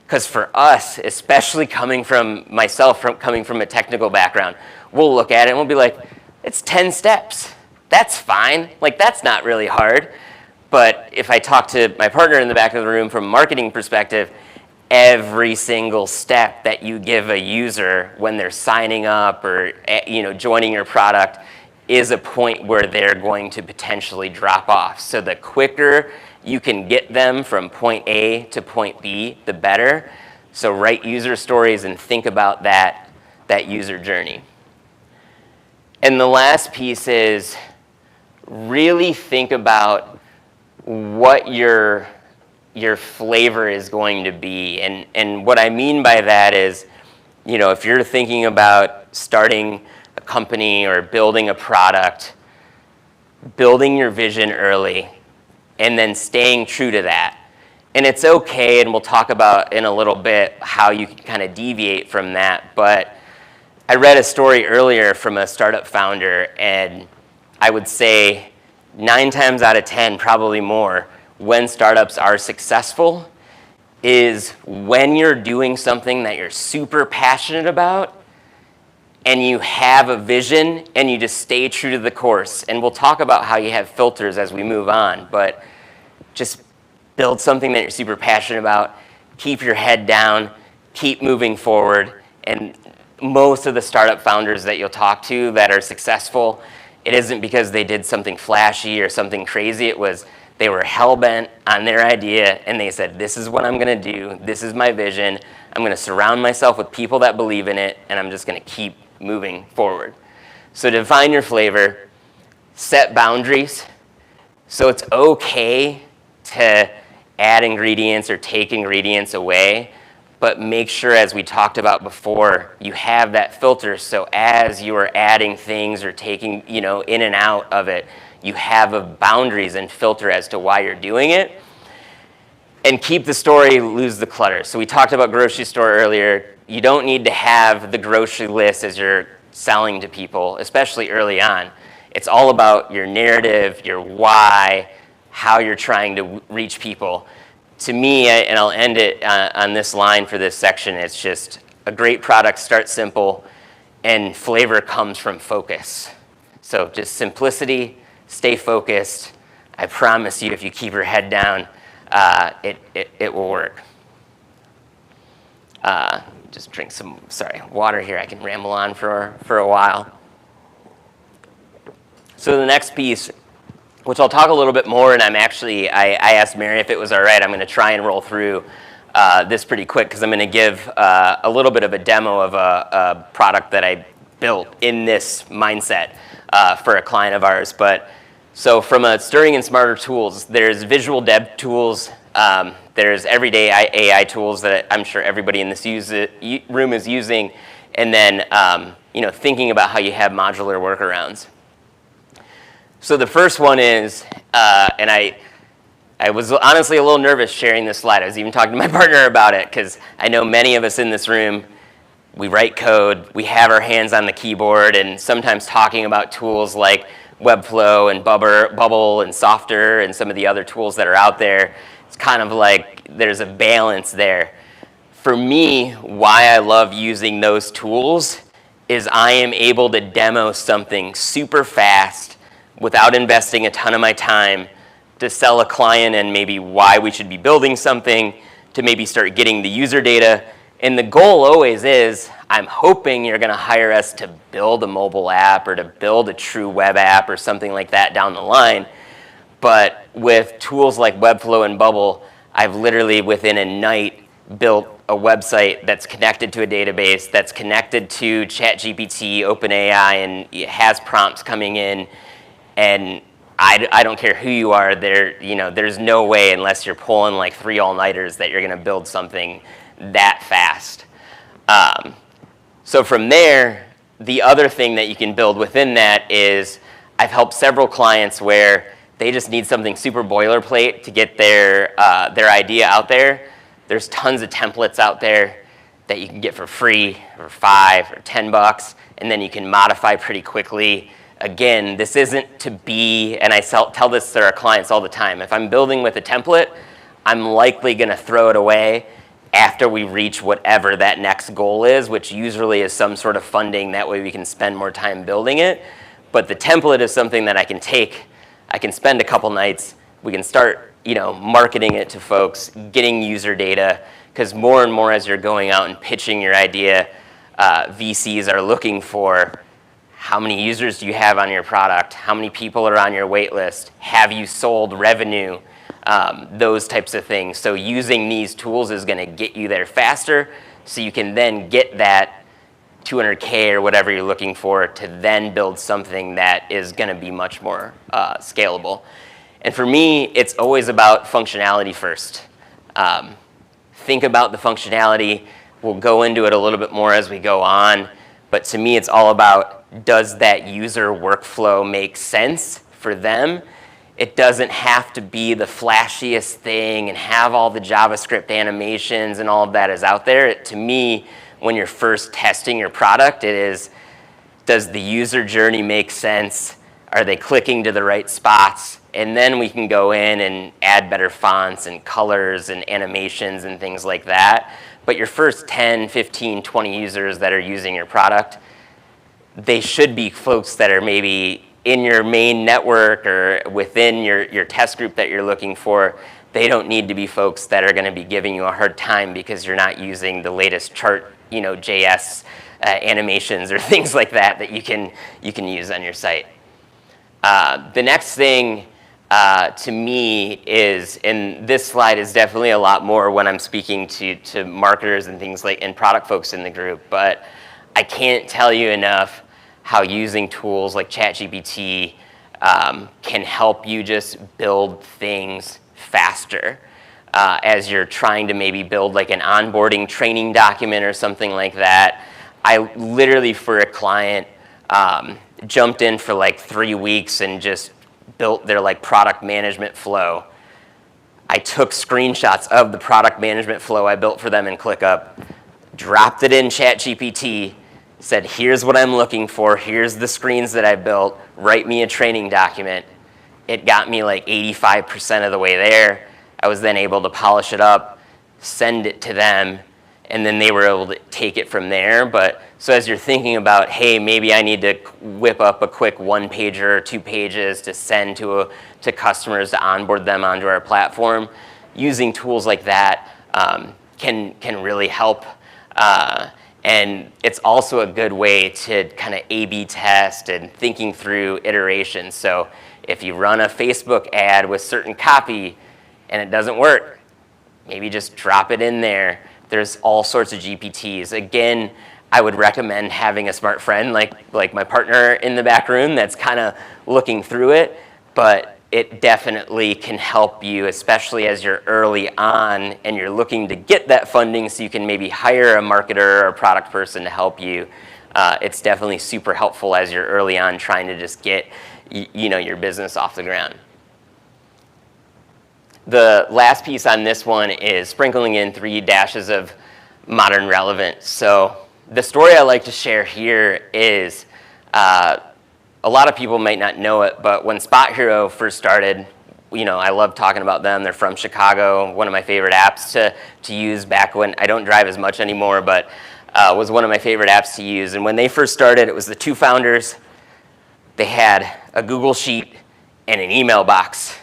Because for us, especially coming from a technical background, we'll look at it and we'll be like, it's 10 steps. That's fine. Like, that's not really hard. But if I talk to my partner in the back of the room from a marketing perspective, every single step that you give a user when they're signing up or joining your product is a point where they're going to potentially drop off. So the quicker you can get them from point A to point B, the better. So write user stories and think about that user journey. And the last piece is really think about what your flavor is going to be. And what I mean by that is, if you're thinking about starting a company or building a product, building your vision early, and then staying true to that. And it's okay, and we'll talk about in a little bit how you can kind of deviate from that. But I read a story earlier from a startup founder, and I would say 9 times out of 10, probably more, when startups are successful is when you're doing something that you're super passionate about and you have a vision and you just stay true to the course. And we'll talk about how you have filters as we move on, but just build something that you're super passionate about, keep your head down, keep moving forward. And most of the startup founders that you'll talk to that are successful, it isn't because they did something flashy or something crazy. It was they were hell-bent on their idea and they said, this is what I'm gonna do, this is my vision, I'm gonna surround myself with people that believe in it, and I'm just gonna keep moving forward. So define your flavor, set boundaries. So it's okay to add ingredients or take ingredients away, but make sure, as we talked about before, you have that filter, so as you are adding things or taking in and out of it, you have a boundaries and filter as to why you're doing it. And keep the story, lose the clutter. So we talked about grocery store earlier. You don't need to have the grocery list as you're selling to people, especially early on. It's all about your narrative, your why, how you're trying to reach people. To me, and I'll end it on this line for this section, it's just a great product starts simple and flavor comes from focus. So just simplicity, stay focused. I promise you, if you keep your head down, it will work. Just drink some, water here. I can ramble on for a while. So the next piece, which I'll talk a little bit more, and I asked Mary if it was all right. I'm going to try and roll through this pretty quick because I'm going to give a little bit of a demo of a product that I built in this mindset for a client of ours. But so from a Stirring and Smarter tools, there's visual dev tools, there's everyday AI tools that I'm sure everybody in this room is using, and then thinking about how you have modular workarounds. So the first one is, and I was honestly a little nervous sharing this slide. I was even talking to my partner about it because I know many of us in this room, we write code, we have our hands on the keyboard, and sometimes talking about tools like Webflow and Bubble and Softer and some of the other tools that are out there, it's kind of like there's a balance there. For me, why I love using those tools is I am able to demo something super fast without investing a ton of my time to sell a client and maybe why we should be building something, to maybe start getting the user data. And the goal always is, I'm hoping you're going to hire us to build a mobile app or to build a true web app or something like that down the line. But with tools like Webflow and Bubble, I've literally within a night built a website that's connected to a database, that's connected to ChatGPT, OpenAI, and it has prompts coming in. And I don't care who you are, there's no way unless you're pulling like 3 all-nighters that you're going to build something that fast. So from there, the other thing that you can build within that is I've helped several clients where they just need something super boilerplate to get their idea out there. There's tons of templates out there that you can get for free or $5 or $10, and then you can modify pretty quickly. Again, this isn't to be, and I tell this to our clients all the time, if I'm building with a template, I'm likely going to throw it away after we reach whatever that next goal is, which usually is some sort of funding. That way we can spend more time building it. But the template is something that I can take, I can spend a couple nights, we can start marketing it to folks, getting user data, because more and more as you're going out and pitching your idea, VCs are looking for how many users do you have on your product, how many people are on your wait list, have you sold revenue, those types of things. So using these tools is going to get you there faster, so you can then get that 200K or whatever you're looking for to then build something that is going to be much more scalable. And for me, it's always about functionality first. Think about the functionality. We'll go into it a little bit more as we go on. But to me, it's all about, does that user workflow make sense for them? It doesn't have to be the flashiest thing and have all the JavaScript animations and all of that is out there. To me, when you're first testing your product, it is, does the user journey make sense? Are they clicking to the right spots? And then we can go in and add better fonts and colors and animations and things like that. But your first 10, 15, 20 users that are using your product, they should be folks that are maybe in your main network or within your test group that you're looking for. They don't need to be folks that are going to be giving you a hard time because you're not using the latest chart, JS animations or things like that you can use on your site. The next thing to me is, and this slide is definitely a lot more when I'm speaking to marketers and things like, and product folks in the group, but I can't tell you enough how using tools like ChatGPT can help you just build things faster. As you're trying to maybe build like an onboarding training document or something like that. I literally, for a client, jumped in for like 3 weeks and just built their like product management flow. I took screenshots of the product management flow I built for them in ClickUp, dropped it in ChatGPT, said, here's what I'm looking for, here's the screens that I built, write me a training document. It got me like 85% of the way there. I was then able to polish it up, send it to them, and then they were able to take it from there. But so as you're thinking about, hey, maybe I need to whip up a quick 1-pager or 2 pages to send to customers to onboard them onto our platform, using tools like that can really help. And it's also a good way to kind of A/B test and thinking through iterations. So if you run a Facebook ad with certain copy and it doesn't work, maybe just drop it in there. There's all sorts of GPTs. Again, I would recommend having a smart friend like my partner in the back room that's kind of looking through it, but it definitely can help you, especially as you're early on and you're looking to get that funding so you can maybe hire a marketer or a product person to help you. It's definitely super helpful as you're early on trying to just get your business off the ground. The last piece on this one is sprinkling in 3 dashes of modern relevance. So the story I like to share here is a lot of people might not know it, but when Spot Hero first started, I love talking about them. They're from Chicago, one of my favorite apps to use back when I don't drive as much anymore, but was one of my favorite apps to use. And when they first started, it was the 2 founders. They had a Google Sheet and an email box.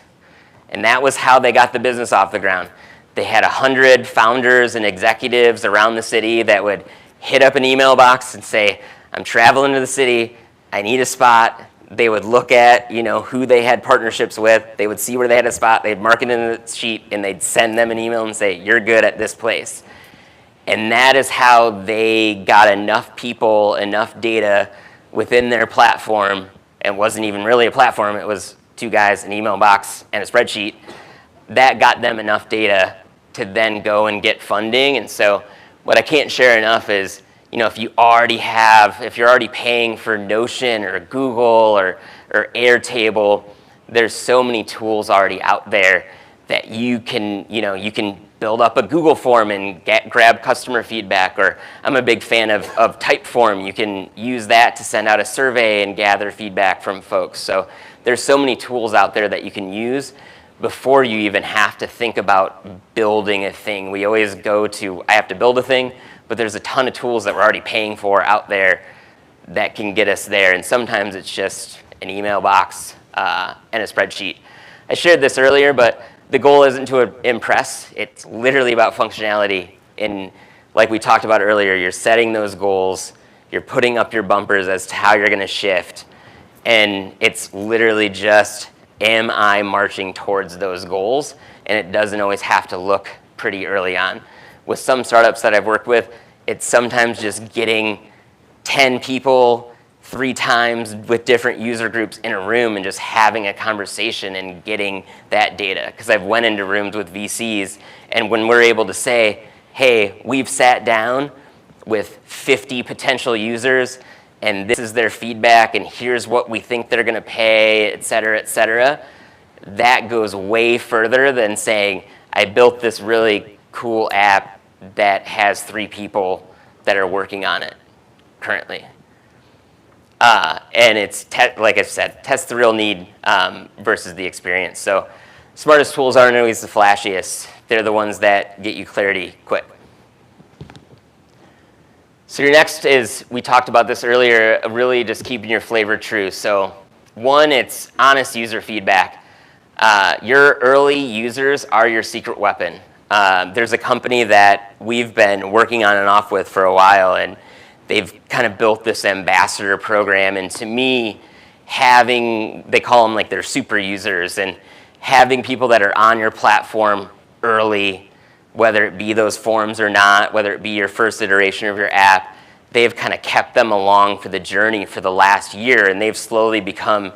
And that was how they got the business off the ground. They had 100 founders and executives around the city that would hit up an email box and say, I'm traveling to the city, I need a spot. They would look at who they had partnerships with. They would see where they had a spot. They'd mark it in the sheet, and they'd send them an email and say, you're good at this place. And that is how they got enough people, enough data within their platform. It wasn't even really a platform. It was 2 guys, an email box, and a spreadsheet. That got them enough data to then go and get funding. And so what I can't share enough is, if you're already paying for Notion or Google or Airtable, there's so many tools already out there that you can build up a Google form and grab customer feedback. Or I'm a big fan of Typeform. You can use that to send out a survey and gather feedback from folks. So there's so many tools out there that you can use before you even have to think about building a thing. We always go to, I have to build a thing, but there's a ton of tools that we're already paying for out there that can get us there. And sometimes it's just an email box and a spreadsheet. I shared this earlier, but the goal isn't to impress. It's literally about functionality. And like we talked about earlier, you're setting those goals, you're putting up your bumpers as to how you're going to shift. And it's literally just, am I marching towards those goals? And it doesn't always have to look pretty early on. With some startups that I've worked with, it's sometimes just getting 10 people 3 times with different user groups in a room and just having a conversation and getting that data. Because I've went into rooms with VCs, and when we're able to say, hey, we've sat down with 50 potential users, and this is their feedback, and here's what we think they're going to pay, et cetera, that goes way further than saying, I built this really cool app that has 3 people that are working on it currently. And it's, like I said, test the real need versus the experience. So smartest tools aren't always the flashiest. They're the ones that get you clarity quick. So your next is, we talked about this earlier, really just keeping your flavor true. So 1, it's honest user feedback. Your early users are your secret weapon. There's a company that we've been working on and off with for a while, and they've kind of built this ambassador program. And to me, they call them like their super users, and having people that are on your platform early, whether it be those forums or not, whether it be your first iteration of your app, they've kind of kept them along for the journey for the last year, and they've slowly become,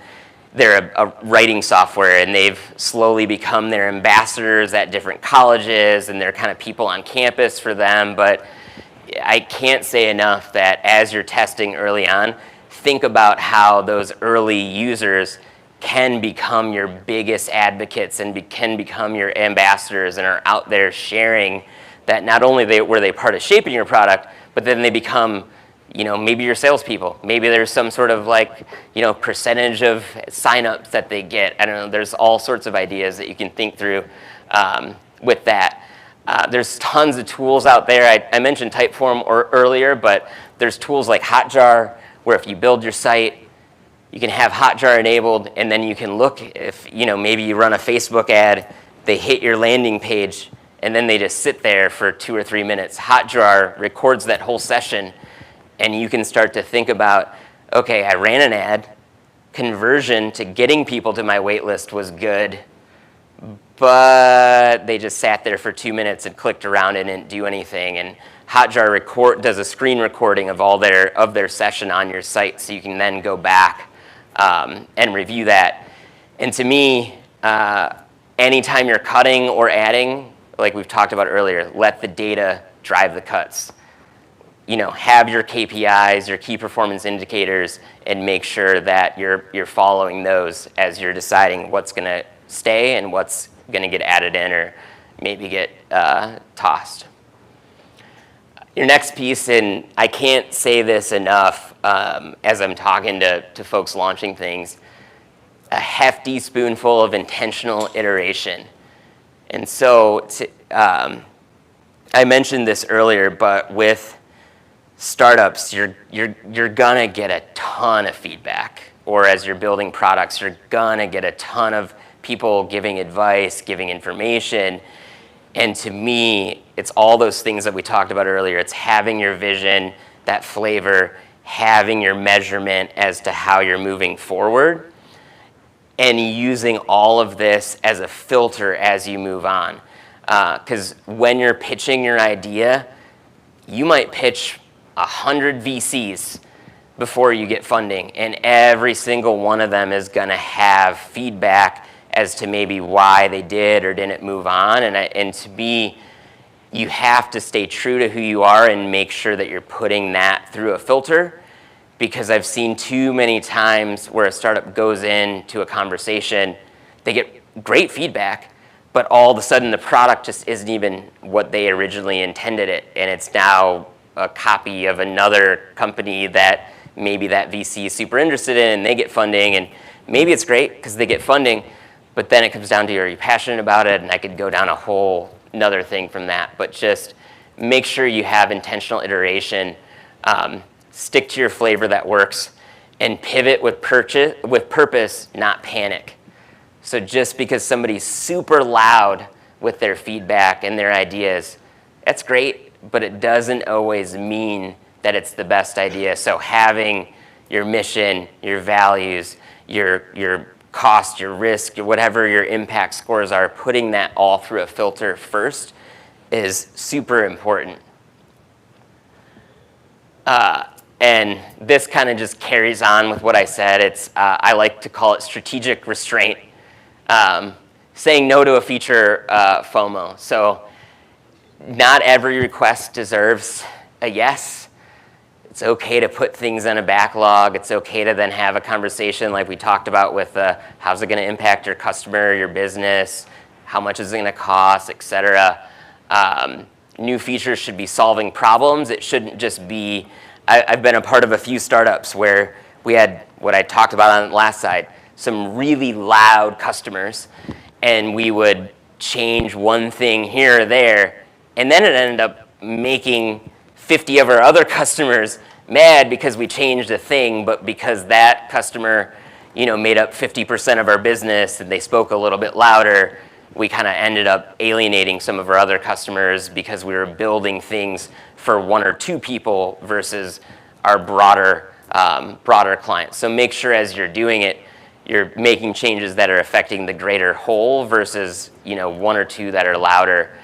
they're a writing software, and they've slowly become their ambassadors at different colleges, and they're kind of people on campus for them. But I can't say enough that as you're testing early on, think about how those early users can become your biggest advocates and can become your ambassadors and are out there sharing that not only were they part of shaping your product, but then they become, maybe your salespeople. Maybe there's some sort of percentage of signups that they get. I don't know, there's all sorts of ideas that you can think through with that. There's tons of tools out there. I mentioned Typeform earlier, but there's tools like Hotjar, where if you build your site, you can have Hotjar enabled, and then you can look if, maybe you run a Facebook ad, they hit your landing page, and then they just sit there for 2 or 3 minutes. Hotjar records that whole session, and you can start to think about, okay, I ran an ad, conversion to getting people to my wait list was good, but they just sat there for 2 minutes and clicked around and didn't do anything. And Hotjar does a screen recording of all their session on your site, so you can then go back and review that. And to me, anytime you're cutting or adding, like we've talked about earlier, let the data drive the cuts. Have your KPIs, your key performance indicators, and make sure that you're following those as you're deciding what's going to stay and what's going to get added in or maybe get tossed. Your next piece, and I can't say this enough as I'm talking to folks launching things, a hefty spoonful of intentional iteration. And so I mentioned this earlier, but with startups, you're gonna get a ton of feedback, or as you're building products, you're gonna get a ton of people giving advice, giving information. And to me, it's all those things that we talked about earlier. It's having your vision, that flavor, having your measurement as to how you're moving forward, and using all of this as a filter as you move on. Because when you're pitching your idea, you might pitch 100 VCs before you get funding, and every single one of them is going to have feedback as to maybe why they did or didn't move on. And to me, you have to stay true to who you are and make sure that you're putting that through a filter, because I've seen too many times where a startup goes into a conversation, they get great feedback, but all of a sudden the product just isn't even what they originally intended it, and it's now a copy of another company that maybe that VC is super interested in, and they get funding, and maybe it's great because they get funding, but then it comes down to, are you passionate about it? And I could go down a whole another thing from that, but just make sure you have intentional iteration, stick to your flavor that works, and pivot with purpose, not panic. So just because somebody's super loud with their feedback and their ideas, that's great, but it doesn't always mean that it's the best idea. So having your mission, your values, your cost, your risk, whatever your impact scores are, putting that all through a filter first is super important. And this kind of just carries on with what I said. It's I like to call it strategic restraint. Saying no to a feature FOMO. So not every request deserves a yes. It's okay to put things on a backlog. It's okay to then have a conversation like we talked about with how's it going to impact your customer, your business, how much is it going to cost, et cetera. New features should be solving problems. It shouldn't just be, I've been a part of a few startups where we had what I talked about on the last side, some really loud customers, and we would change one thing here or there, and then it ended up making 50 of our other customers mad because we changed a thing, but because that customer, made up 50% of our business and they spoke a little bit louder, we kind of ended up alienating some of our other customers because we were building things for one or two people versus our broader clients. So make sure as you're doing it, you're making changes that are affecting the greater whole versus, one or two that are louder.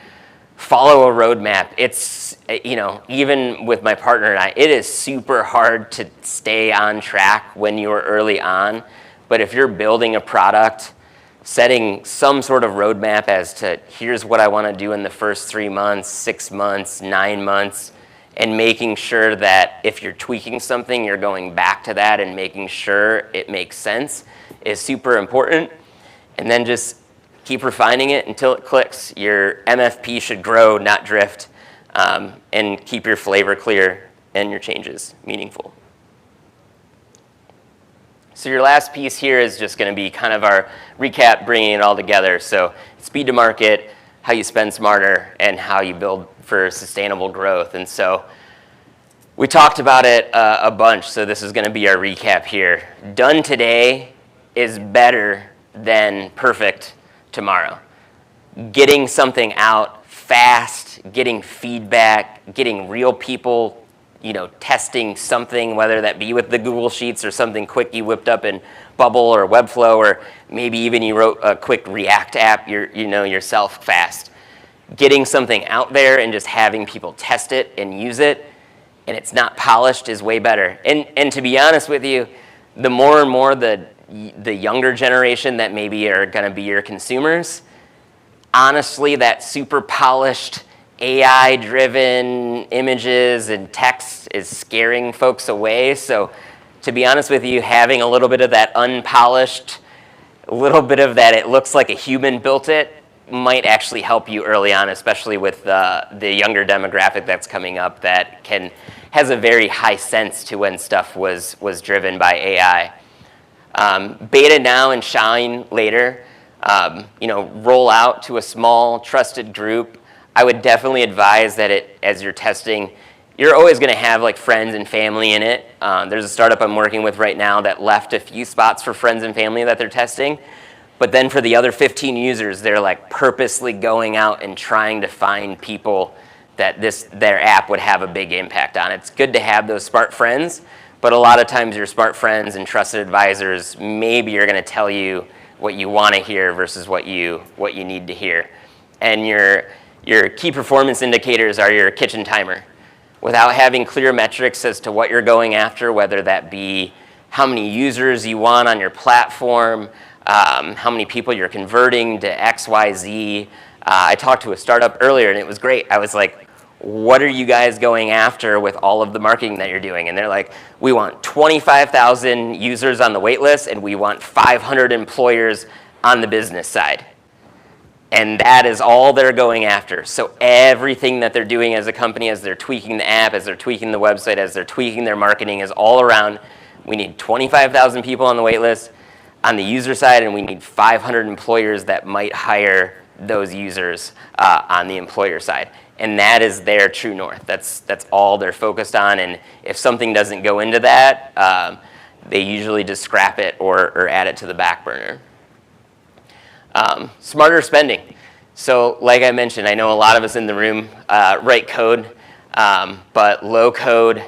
Follow a roadmap. It's, even with my partner and I, it is super hard to stay on track when you're early on. But if you're building a product, setting some sort of roadmap as to here's what I want to do in the first 3 months, 6 months, 9 months, and making sure that if you're tweaking something, you're going back to that and making sure it makes sense is super important. And then just keep refining it until it clicks. Your MFP should grow, not drift, and keep your flavor clear and your changes meaningful. So your last piece here is just going to be kind of our recap, bringing it all together. So speed to market, how you spend smarter, and how you build for sustainable growth. And so we talked about it a bunch, so this is going to be our recap here. Done today is better than perfect tomorrow. Getting something out fast, getting feedback, getting real people, testing something, whether that be with the Google Sheets or something quick you whipped up in Bubble or Webflow, or maybe even you wrote a quick React app yourself fast. Getting something out there and just having people test it and use it, and it's not polished, is way better. And to be honest with you, the more and more the younger generation that maybe are going to be your consumers, honestly, that super polished AI-driven images and text is scaring folks away. So to be honest with you, having a little bit of that unpolished, a little bit of that it looks like a human built it, might actually help you early on, especially with the younger demographic that's coming up that has a very high sense to when stuff was driven by AI. Beta now and shine later. Roll out to a small trusted group. I would definitely advise that as you're testing, you're always going to have like friends and family in it. There's a startup I'm working with right now that left a few spots for friends and family that they're testing. But then for the other 15 users, they're like purposely going out and trying to find people that their app would have a big impact on. It's good to have those smart friends, but a lot of times your smart friends and trusted advisors maybe are going to tell you what you want to hear versus what you need to hear. And your key performance indicators are your kitchen timer. Without having clear metrics as to what you're going after, whether that be how many users you want on your platform, how many people you're converting to X, Y, Z. I talked to a startup earlier and it was great. I was like, what are you guys going after with all of the marketing that you're doing? And they're like, we want 25,000 users on the wait list and we want 500 employers on the business side. And that is all they're going after. So everything that they're doing as a company, as they're tweaking the app, as they're tweaking the website, as they're tweaking their marketing, is all around, we need 25,000 people on the wait list on the user side, and we need 500 employers that might hire those users on the employer side. And that is their true north. That's all they're focused on. And if something doesn't go into that, they usually just scrap it or add it to the back burner. Smarter spending. So like I mentioned, I know a lot of us in the room write code, but low code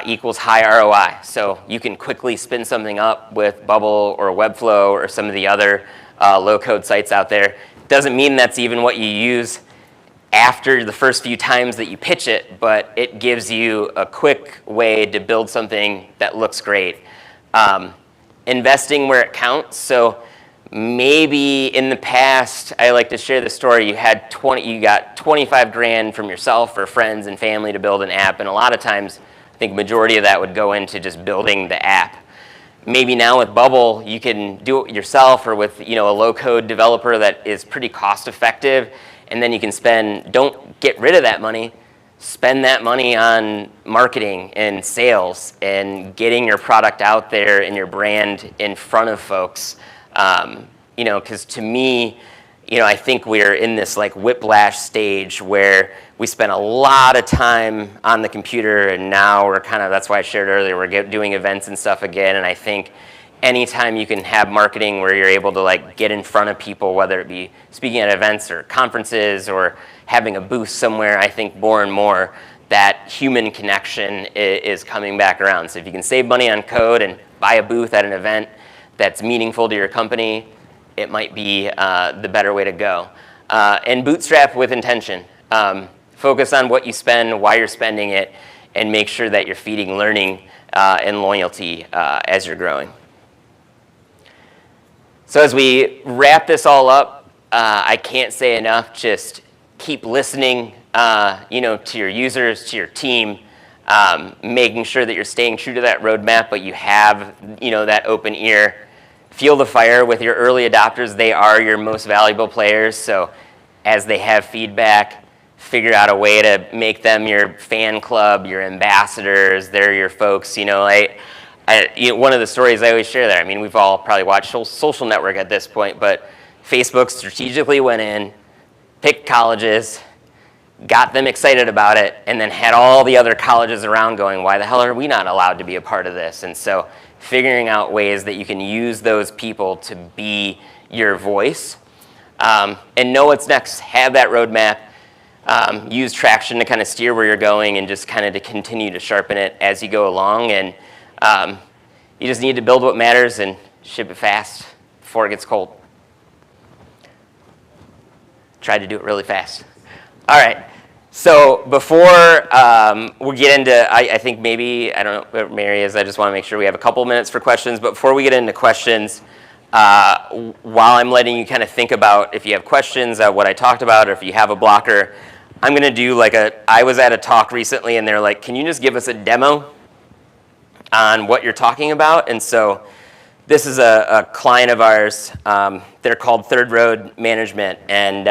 equals high ROI. So you can quickly spin something up with Bubble or Webflow or some of the other low code sites out there. Doesn't mean that's even what you use after the first few times that you pitch it, but it gives you a quick way to build something that looks great. Investing where it counts. So maybe in the past, I like to share the story, you got 25 grand from yourself or friends and family to build an app, and a lot of times, I think majority of that would go into just building the app. Maybe now with Bubble, you can do it yourself or with a low-code developer that is pretty cost-effective, and then you can don't get rid of that money, spend that money on marketing and sales and getting your product out there and your brand in front of folks. Because to me, I think we're in this like whiplash stage where we spent a lot of time on the computer, and now we're that's why I shared earlier, we're doing events and stuff again. And I think anytime you can have marketing where you're able to like get in front of people, whether it be speaking at events or conferences or having a booth somewhere, I think more and more that human connection is coming back around. So if you can save money on code and buy a booth at an event that's meaningful to your company, it might be the better way to go. And bootstrap with intention. Focus on what you spend, why you're spending it, and make sure that you're feeding learning and loyalty as you're growing. So as we wrap this all up, I can't say enough, just keep listening to your users, to your team, making sure that you're staying true to that roadmap, but you have that open ear. Feel the fire with your early adopters. They are your most valuable players. So as they have feedback, figure out a way to make them your fan club, your ambassadors. They're your folks. One of the stories I always share there, we've all probably watched Social Network at this point, but Facebook strategically went in, picked colleges, got them excited about it, and then had all the other colleges around going, why the hell are we not allowed to be a part of this? And so figuring out ways that you can use those people to be your voice, and know what's next. Have that roadmap. use traction to kind of steer where you're going and just kind of to continue to sharpen it as you go along. And you just need to build what matters and ship it fast before it gets cold. Tried to do it really fast. All right. So before we get into, I think maybe, I don't know where Mary is, I just want to make sure we have a couple minutes for questions. But before we get into questions, while I'm letting you kind of think about if you have questions, what I talked about, or if you have a blocker, I'm going to do like I was at a talk recently and they're like, can you just give us a demo on what you're talking about? And so this is a client of ours. They're called Third Road Management, and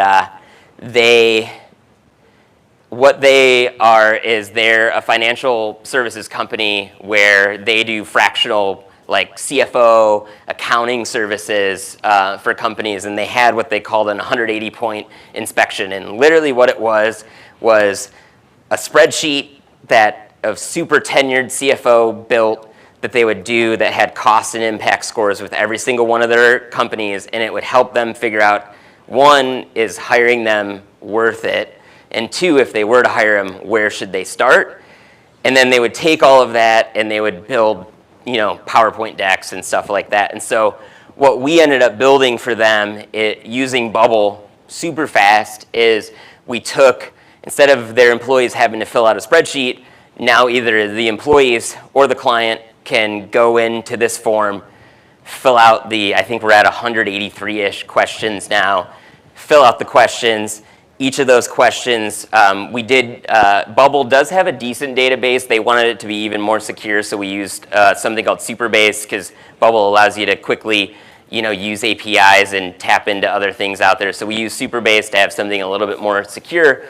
what they are is they're a financial services company where they do fractional, like CFO, accounting services for companies, and they had what they called an 180-point inspection. And literally what it was a spreadsheet that a super tenured CFO built that they would do that had cost and impact scores with every single one of their companies, and it would help them figure out, one, is hiring them worth it? And two, if they were to hire them, where should they start? And then they would take all of that and they would build, PowerPoint decks and stuff like that. And so what we ended up building for them using Bubble super fast is we took, instead of their employees having to fill out a spreadsheet, now either the employees or the client can go into this form, fill out I think we're at 183-ish questions now, fill out the questions. Each of those questions, Bubble does have a decent database. They wanted it to be even more secure, so we used something called Superbase, because Bubble allows you to quickly, use APIs and tap into other things out there. So we use Superbase to have something a little bit more secure.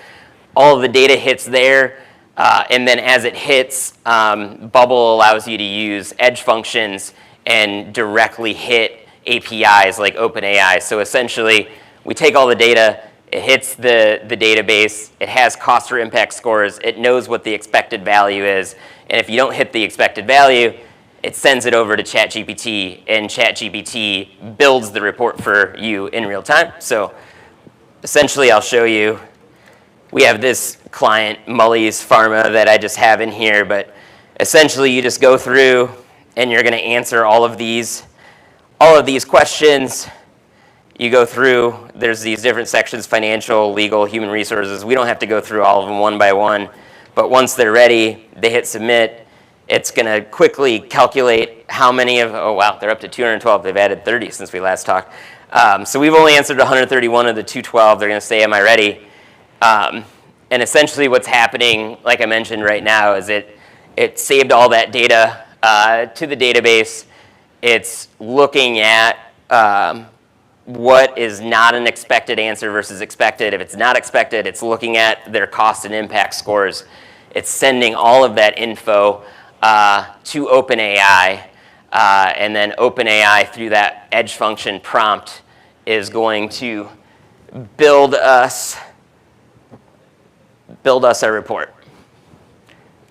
All of the data hits there, and then as it hits, Bubble allows you to use edge functions and directly hit APIs like OpenAI. So essentially, we take all the data, it hits the database, it has cost or impact scores, it knows what the expected value is, and if you don't hit the expected value, it sends it over to ChatGPT, and ChatGPT builds the report for you in real time. So essentially, I'll show you, we have this client, Mully's Pharma, that I just have in here, but essentially you just go through and you're gonna answer all of these questions. You go through, there's these different sections, financial, legal, human resources. We don't have to go through all of them one by one, but once they're ready, they hit submit. It's gonna quickly calculate how many oh wow, they're up to 212. They've added 30 since we last talked. So we've only answered 131 of the 212. They're gonna say, am I ready? And essentially what's happening, like I mentioned right now, is it saved all that data to the database. It's looking at what is not an expected answer versus expected. If it's not expected, it's looking at their cost and impact scores. It's sending all of that info to OpenAI, and then OpenAI through that edge function prompt is going to build us a report.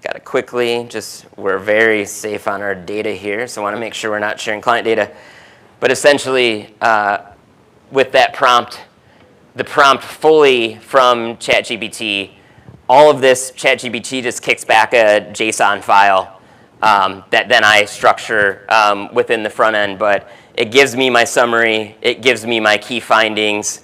Got to quickly, we're very safe on our data here, so I want to make sure we're not sharing client data. But essentially, with that prompt, the prompt fully from ChatGPT, all of this, ChatGPT just kicks back a JSON file that then I structure within the front end. But it gives me my summary, it gives me my key findings.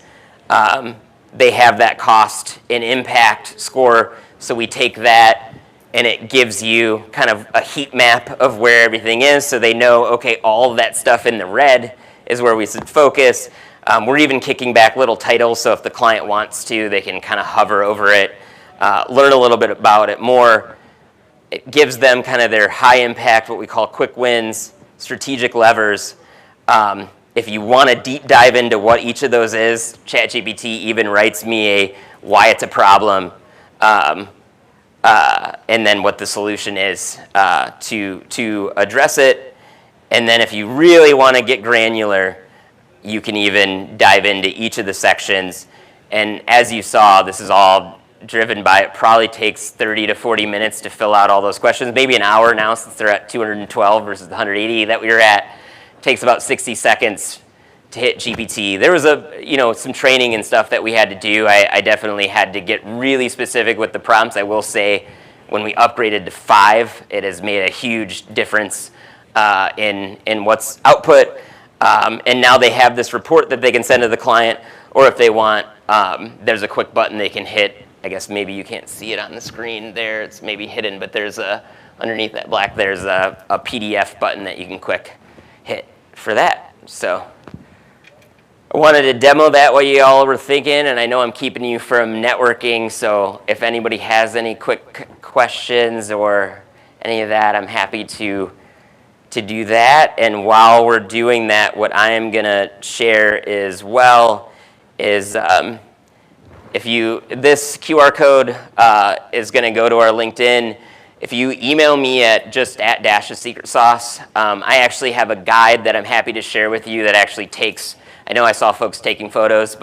They have that cost and impact score, so we take that and it gives you kind of a heat map of where everything is, so they know, okay, all of that stuff in the red is where we should focus. We're even kicking back little titles, so if the client wants to, they can kind of hover over it, learn a little bit about it more. It gives them kind of their high impact, what we call quick wins, strategic levers. If you want to deep dive into what each of those is, ChatGPT even writes me why it's a problem, and then what the solution is to address it. And then if you really want to get granular, you can even dive into each of the sections. And as you saw, this is all driven by, it probably takes 30 to 40 minutes to fill out all those questions, maybe an hour now since they're at 212 versus the 180 that we were at. It takes about 60 seconds to hit GPT. There was some training and stuff that we had to do. I definitely had to get really specific with the prompts. I will say when we upgraded to 5, it has made a huge difference in what's output. And now they have this report that they can send to the client, or if they want, there's a quick button they can hit. I guess maybe you can't see it on the screen there. It's maybe hidden, but there's underneath that black, there's a PDF button that you can quick hit for that. So I wanted to demo that while you all were thinking, and I know I'm keeping you from networking, so if anybody has any quick questions or any of that, I'm happy to do that. And while we're doing that, what I am gonna share is this QR code is gonna go to our LinkedIn. If you email me at @-secret-sauce, I actually have a guide that I'm happy to share with you that actually takes, I know I saw folks taking photos,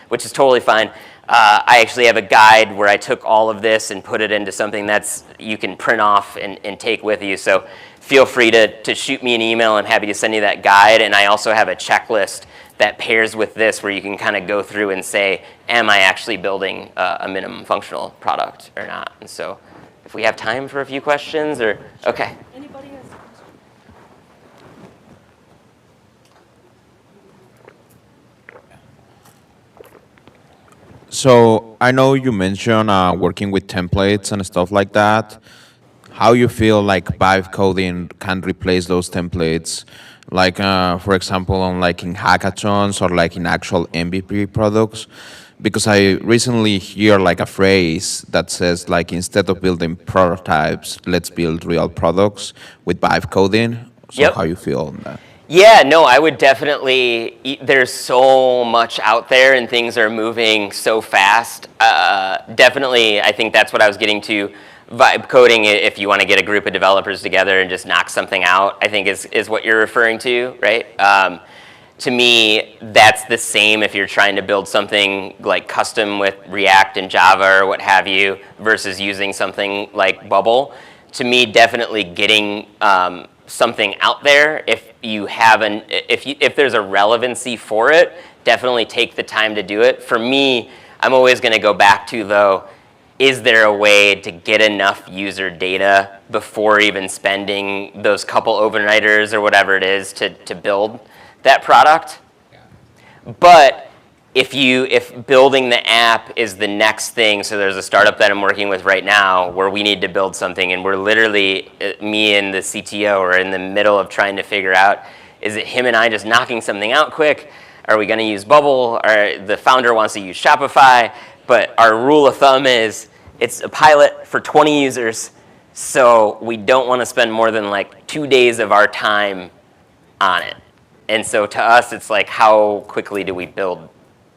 which is totally fine. I actually have a guide where I took all of this and put it into something that's you can print off and take with you. So feel free to shoot me an email. I'm happy to send you that guide. And I also have a checklist that pairs with this where you can kind of go through and say, am I actually building a minimum functional product or not? And so if we have time for a few questions or, okay. Anybody has a question? So I know you mentioned working with templates and stuff like that. How you feel like vibe coding can replace those templates, like for example, on like in hackathons or like in actual MVP products? Because I recently hear like a phrase that says like instead of building prototypes, let's build real products with vibe coding. So Yep. how you feel on that? Yeah, no, I would definitely, there's so much out there and things are moving so fast. Definitely, I think that's what I was getting to. Vibe coding, if you want to get a group of developers together and just knock something out, I think is what you're referring to, right? To me, that's the same if you're trying to build something like custom with React and Java or what have you versus using something like Bubble. To me, definitely getting something out there, if there's a relevancy for it, definitely take the time to do it. For me, I'm always going to go back to, though, is there a way to get enough user data before even spending those couple overnighters or whatever it is to build that product? But if building the app is the next thing, so there's a startup that I'm working with right now where we need to build something and we're literally, me and the CTO are in the middle of trying to figure out, is it him and I just knocking something out quick? Are we going to use Bubble? Or the founder wants to use Shopify? But our rule of thumb is it's a pilot for 20 users, so we don't want to spend more than like 2 days of our time on it. And so to us, it's like, how quickly do we build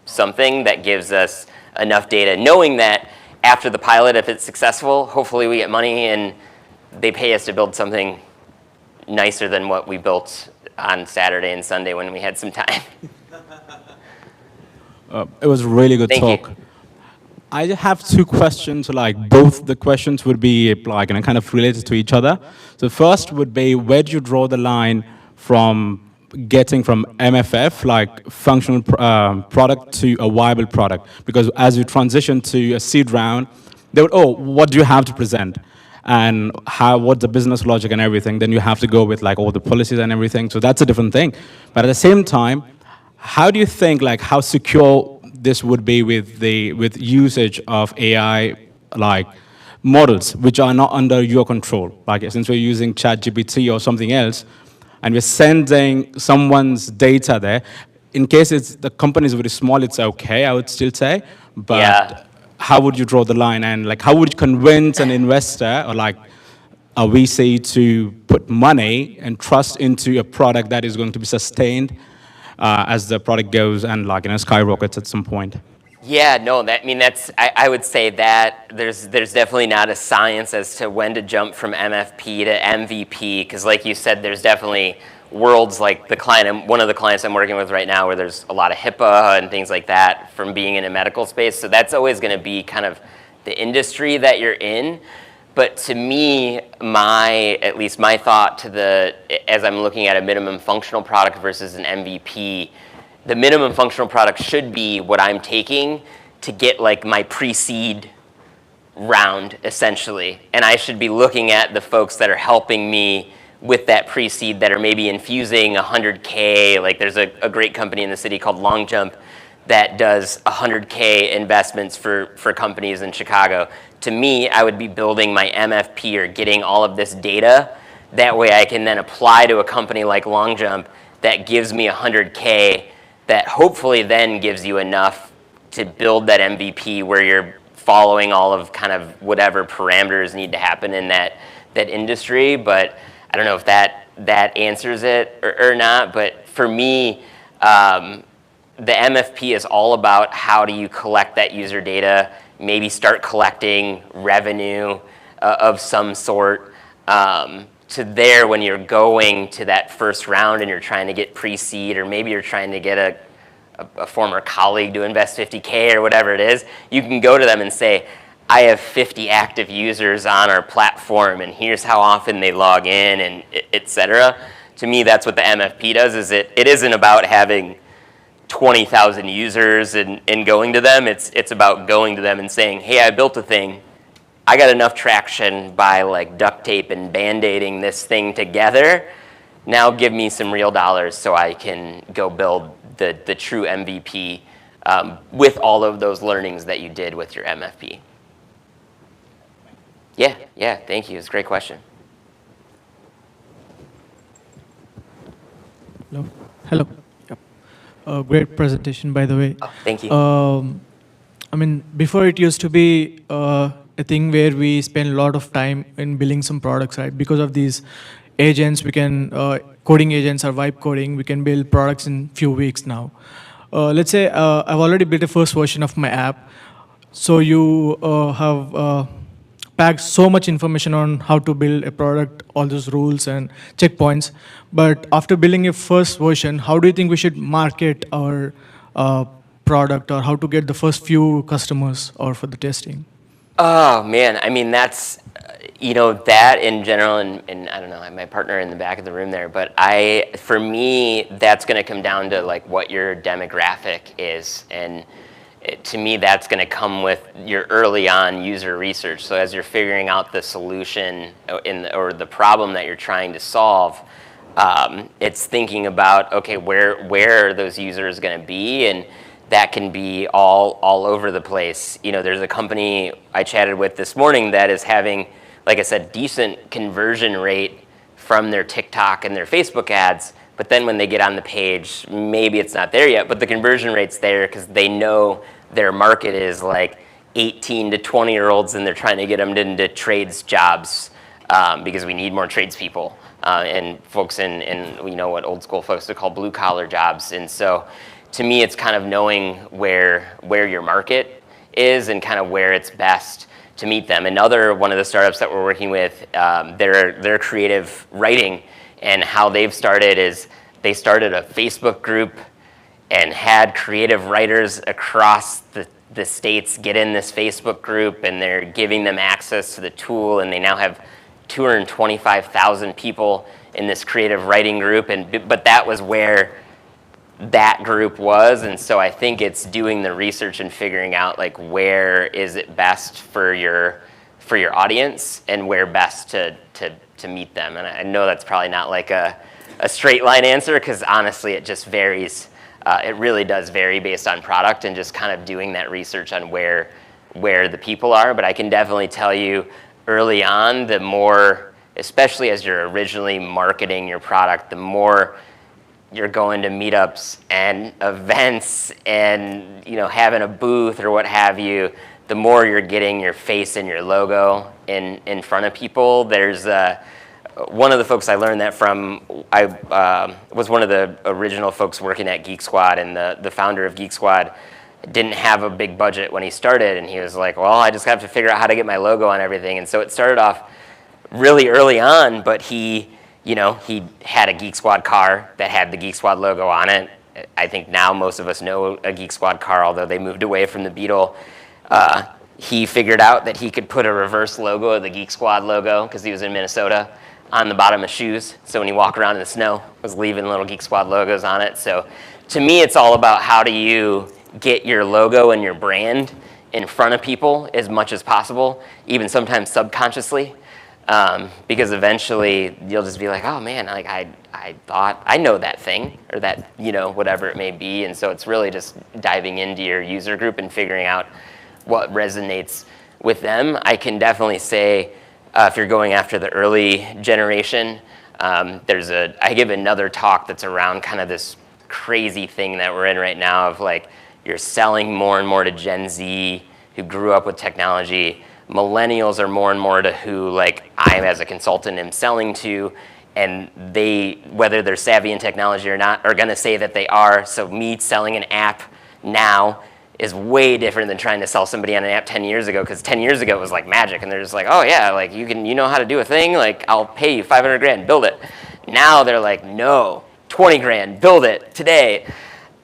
something that gives us enough data, knowing that after the pilot, if it's successful, hopefully we get money and they pay us to build something nicer than what we built on Saturday and Sunday when we had some time. It was a really good Thank talk. you. I have 2 questions, like both the questions would be like kind of related to each other. So first would be, where do you draw the line from getting from MFF, like functional product, to a viable product? Because as you transition to a seed round, they would, what do you have to present? And what's the business logic and everything? Then you have to go with like all the policies and everything. So that's a different thing. But at the same time, how do you think, like, how secure this would be with usage of AI, like models which are not under your control? Like, since we're using ChatGPT or something else, and we're sending someone's data there, in case the company is very small, it's okay, I would still say. But Yeah. how would you draw the line? And like, how would you convince an investor or like a VC to put money and trust into a product that is going to be sustained as the product goes and like, skyrockets at some point? Yeah, no, I would say that there's definitely not a science as to when to jump from MFP to MVP, because like you said, there's definitely worlds like one of the clients I'm working with right now where there's a lot of HIPAA and things like that from being in a medical space. So that's always going to be kind of the industry that you're in. But to me, at least my thought as I'm looking at a minimum functional product versus an MVP, the minimum functional product should be what I'm taking to get like my pre-seed round, essentially. And I should be looking at the folks that are helping me with that pre-seed that are maybe infusing 100K. Like there's a great company in the city called Long Jump that does 100K investments for companies in Chicago. To me, I would be building my MFP or getting all of this data. That way I can then apply to a company like Long Jump that gives me 100K that hopefully then gives you enough to build that MVP where you're following all of kind of whatever parameters need to happen in that industry. But I don't know if that answers it or not. But for me, the MFP is all about how do you collect that user data, maybe start collecting revenue of some sort. To there, when you're going to that first round and you're trying to get pre-seed, or maybe you're trying to get a former colleague to invest 50K or whatever it is, you can go to them and say, I have 50 active users on our platform and here's how often they log in, and et cetera. To me, that's what the MFP does, is it isn't about having 20,000 users and going to them. It's about going to them and saying, hey, I built a thing. I got enough traction by like duct tape and band-aiding this thing together. Now give me some real dollars so I can go build the true MVP with all of those learnings that you did with your MFP. Yeah, thank you. It's a great question. Hello. Yep. Great presentation, by the way. Oh, thank you. I mean, before it used to be a thing where we spend a lot of time in building some products, right? Because of these agents, we can, coding agents or vibe coding, we can build products in few weeks now. Let's say I've already built a first version of my app. So you have packed so much information on how to build a product, all those rules and checkpoints. But after building a first version, how do you think we should market our product, or how to get the first few customers or for the testing? Oh man, I mean that's, that in general, and I don't know, I have my partner in the back of the room there, but for me, that's going to come down to like what your demographic is, and to me, that's going to come with your early on user research. So as you're figuring out the solution or the problem that you're trying to solve, it's thinking about, okay, where are those users going to be, and that can be all over the place. There's a company I chatted with this morning that is having, like I said, decent conversion rate from their TikTok and their Facebook ads, but then when they get on the page, maybe it's not there yet, but the conversion rate's there because they know their market is like 18 to 20-year-olds and they're trying to get them into trades jobs because we need more tradespeople and folks in what old school folks would call blue collar jobs. And so to me, it's kind of knowing where your market is and kind of where it's best to meet them. Another one of the startups that we're working with, they're creative writing, and how they've started is they started a Facebook group and had creative writers across the states get in this Facebook group, and they're giving them access to the tool, and they now have 225,000 people in this creative writing group, but that was where that group was. And so I think it's doing the research and figuring out like where is it best for your audience and where best to meet them. And I know that's probably not like a straight line answer, because honestly it just varies. It really does vary based on product and just kind of doing that research on where the people are. But I can definitely tell you early on, the more, especially as you're originally marketing your product, the more you're going to meetups and events and having a booth or what have you, the more you're getting your face and your logo in front of people. There's one of the folks I learned that from, I was one of the original folks working at Geek Squad, and the founder of Geek Squad didn't have a big budget when he started, and he was like, well, I just have to figure out how to get my logo on everything. And so it started off really early on, but he had a Geek Squad car that had the Geek Squad logo on it. I think now most of us know a Geek Squad car, although they moved away from the Beetle. He figured out that he could put a reverse logo of the Geek Squad logo, because he was in Minnesota, on the bottom of shoes. So when you walk around in the snow, it was leaving little Geek Squad logos on it. So to me, it's all about how do you get your logo and your brand in front of people as much as possible, even sometimes subconsciously, because eventually you'll just be like, oh man, like I thought I know that thing, or that, whatever it may be. And so it's really just diving into your user group and figuring out what resonates with them. I can definitely say, if you're going after the early generation, I give another talk that's around kind of this crazy thing that we're in right now of like, you're selling more and more to Gen Z who grew up with technology. Millennials are more and more to who, like, I as a consultant am selling to, and they, whether they're savvy in technology or not, are gonna say that they are. So me selling an app now is way different than trying to sell somebody on an app 10 years ago, because 10 years ago it was like magic, and they're just like, oh yeah, like you know how to do a thing, like I'll pay you 500 grand, build it. Now they're like, no, 20 grand, build it today.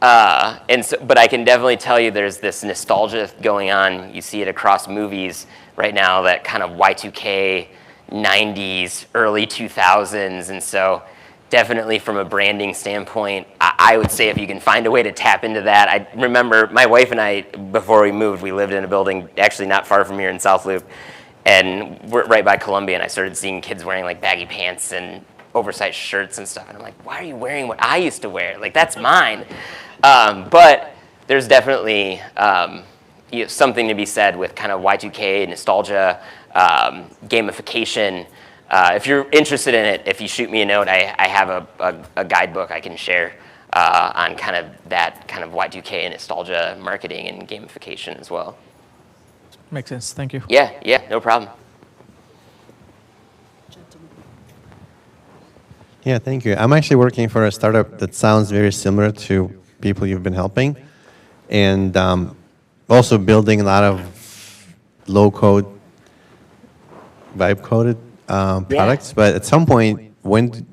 But I can definitely tell you there's this nostalgia going on. You see it across movies right now, that kind of Y2K, 90s, early 2000s. And so definitely from a branding standpoint, I would say if you can find a way to tap into that. I remember my wife and I, before we moved, we lived in a building actually not far from here in South Loop, and we're right by Columbia, and I started seeing kids wearing like baggy pants and oversized shirts and stuff, and I'm like, why are you wearing what I used to wear? Like, that's mine. But there's definitely something to be said with kind of Y2K, nostalgia, gamification. If you're interested in it, if you shoot me a note, I have a guidebook I can share on kind of that kind of Y2K and nostalgia marketing and gamification as well. Makes sense. Thank you. Yeah, no problem. Yeah, thank you. I'm actually working for a startup that sounds very similar to people you've been helping, and also building a lot of low-code, vibe-coded products. But at some point,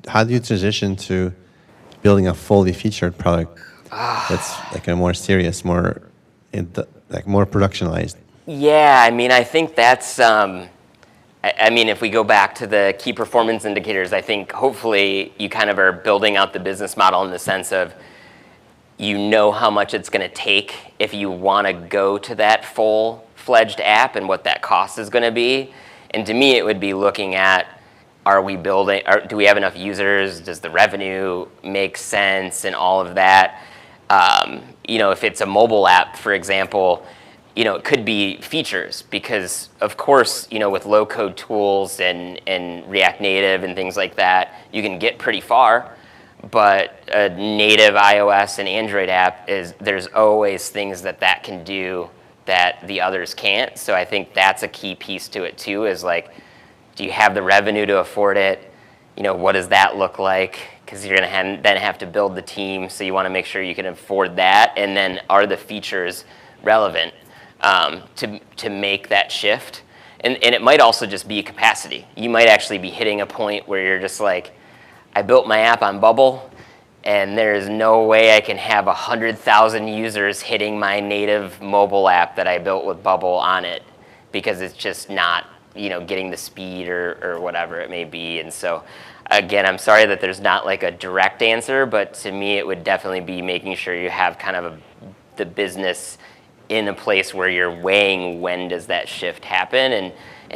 how do you transition to building a fully featured product that's like a more serious, more productionized? Yeah, I mean, I think that's, I mean, if we go back to the key performance indicators, I think hopefully you kind of are building out the business model in the sense of, you know how much it's going to take if you want to go to that full-fledged app and what that cost is going to be. And to me, it would be looking at, do we have enough users? Does the revenue make sense and all of that? If it's a mobile app, for example, it could be features, because of course, with low-code tools and React Native and things like that, you can get pretty far. But a native iOS and Android app there's always things that can do that the others can't. So I think that's a key piece to it too, is like, do you have the revenue to afford it? What does that look like? Because you're gonna then have to build the team, so you wanna make sure you can afford that. And then are the features relevant to make that shift? And it might also just be capacity. You might actually be hitting a point where you're just like, I built my app on Bubble, and there is no way I can have 100,000 users hitting my native mobile app that I built with Bubble on it, because it's just not, getting the speed or whatever it may be. And so, again, I'm sorry that there's not like a direct answer, but to me, it would definitely be making sure you have kind of the business in a place where you're weighing when does that shift happen, and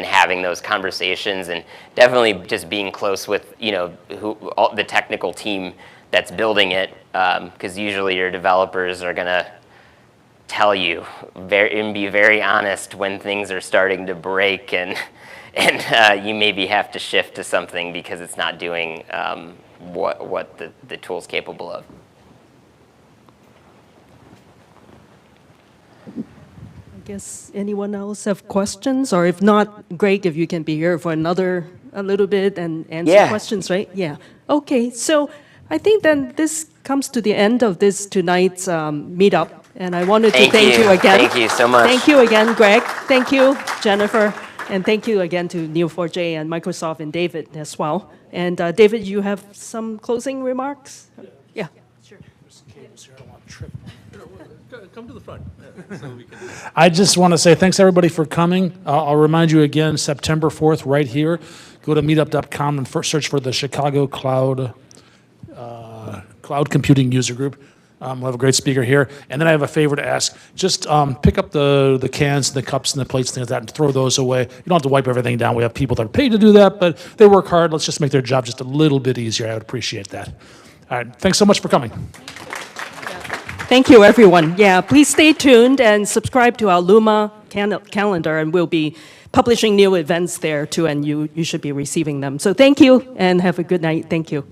having those conversations, and definitely just being close with the technical team that's building it, because usually your developers are gonna tell you and be very honest when things are starting to break, and you maybe have to shift to something because it's not doing what the tool's capable of. Guess anyone else have questions? Or if not, great if you can be here for a little bit and answer questions, right? Yeah. Okay, so I think then this comes to the end of this tonight's meetup. And I wanted to thank you again. Thank you so much. Thank you again, Greg. Thank you, Jennifer. And thank you again to Neo4J and Microsoft and David as well. And David, you have some closing remarks? Yeah. Sure. Come to the front. I just want to say thanks everybody for coming. I'll remind you again, September 4th, right here. Go to meetup.com and search for the Chicago Cloud Computing User Group. We'll have a great speaker here. And then I have a favor to ask. Just pick up the cans and the cups and the plates and things like that and throw those away. You don't have to wipe everything down. We have people that are paid to do that, but they work hard. Let's just make their job just a little bit easier. I would appreciate that. All right. Thanks so much for coming. Thank you, everyone. Yeah, please stay tuned and subscribe to our Luma calendar, and we'll be publishing new events there too, and you should be receiving them. So thank you, and have a good night. Thank you.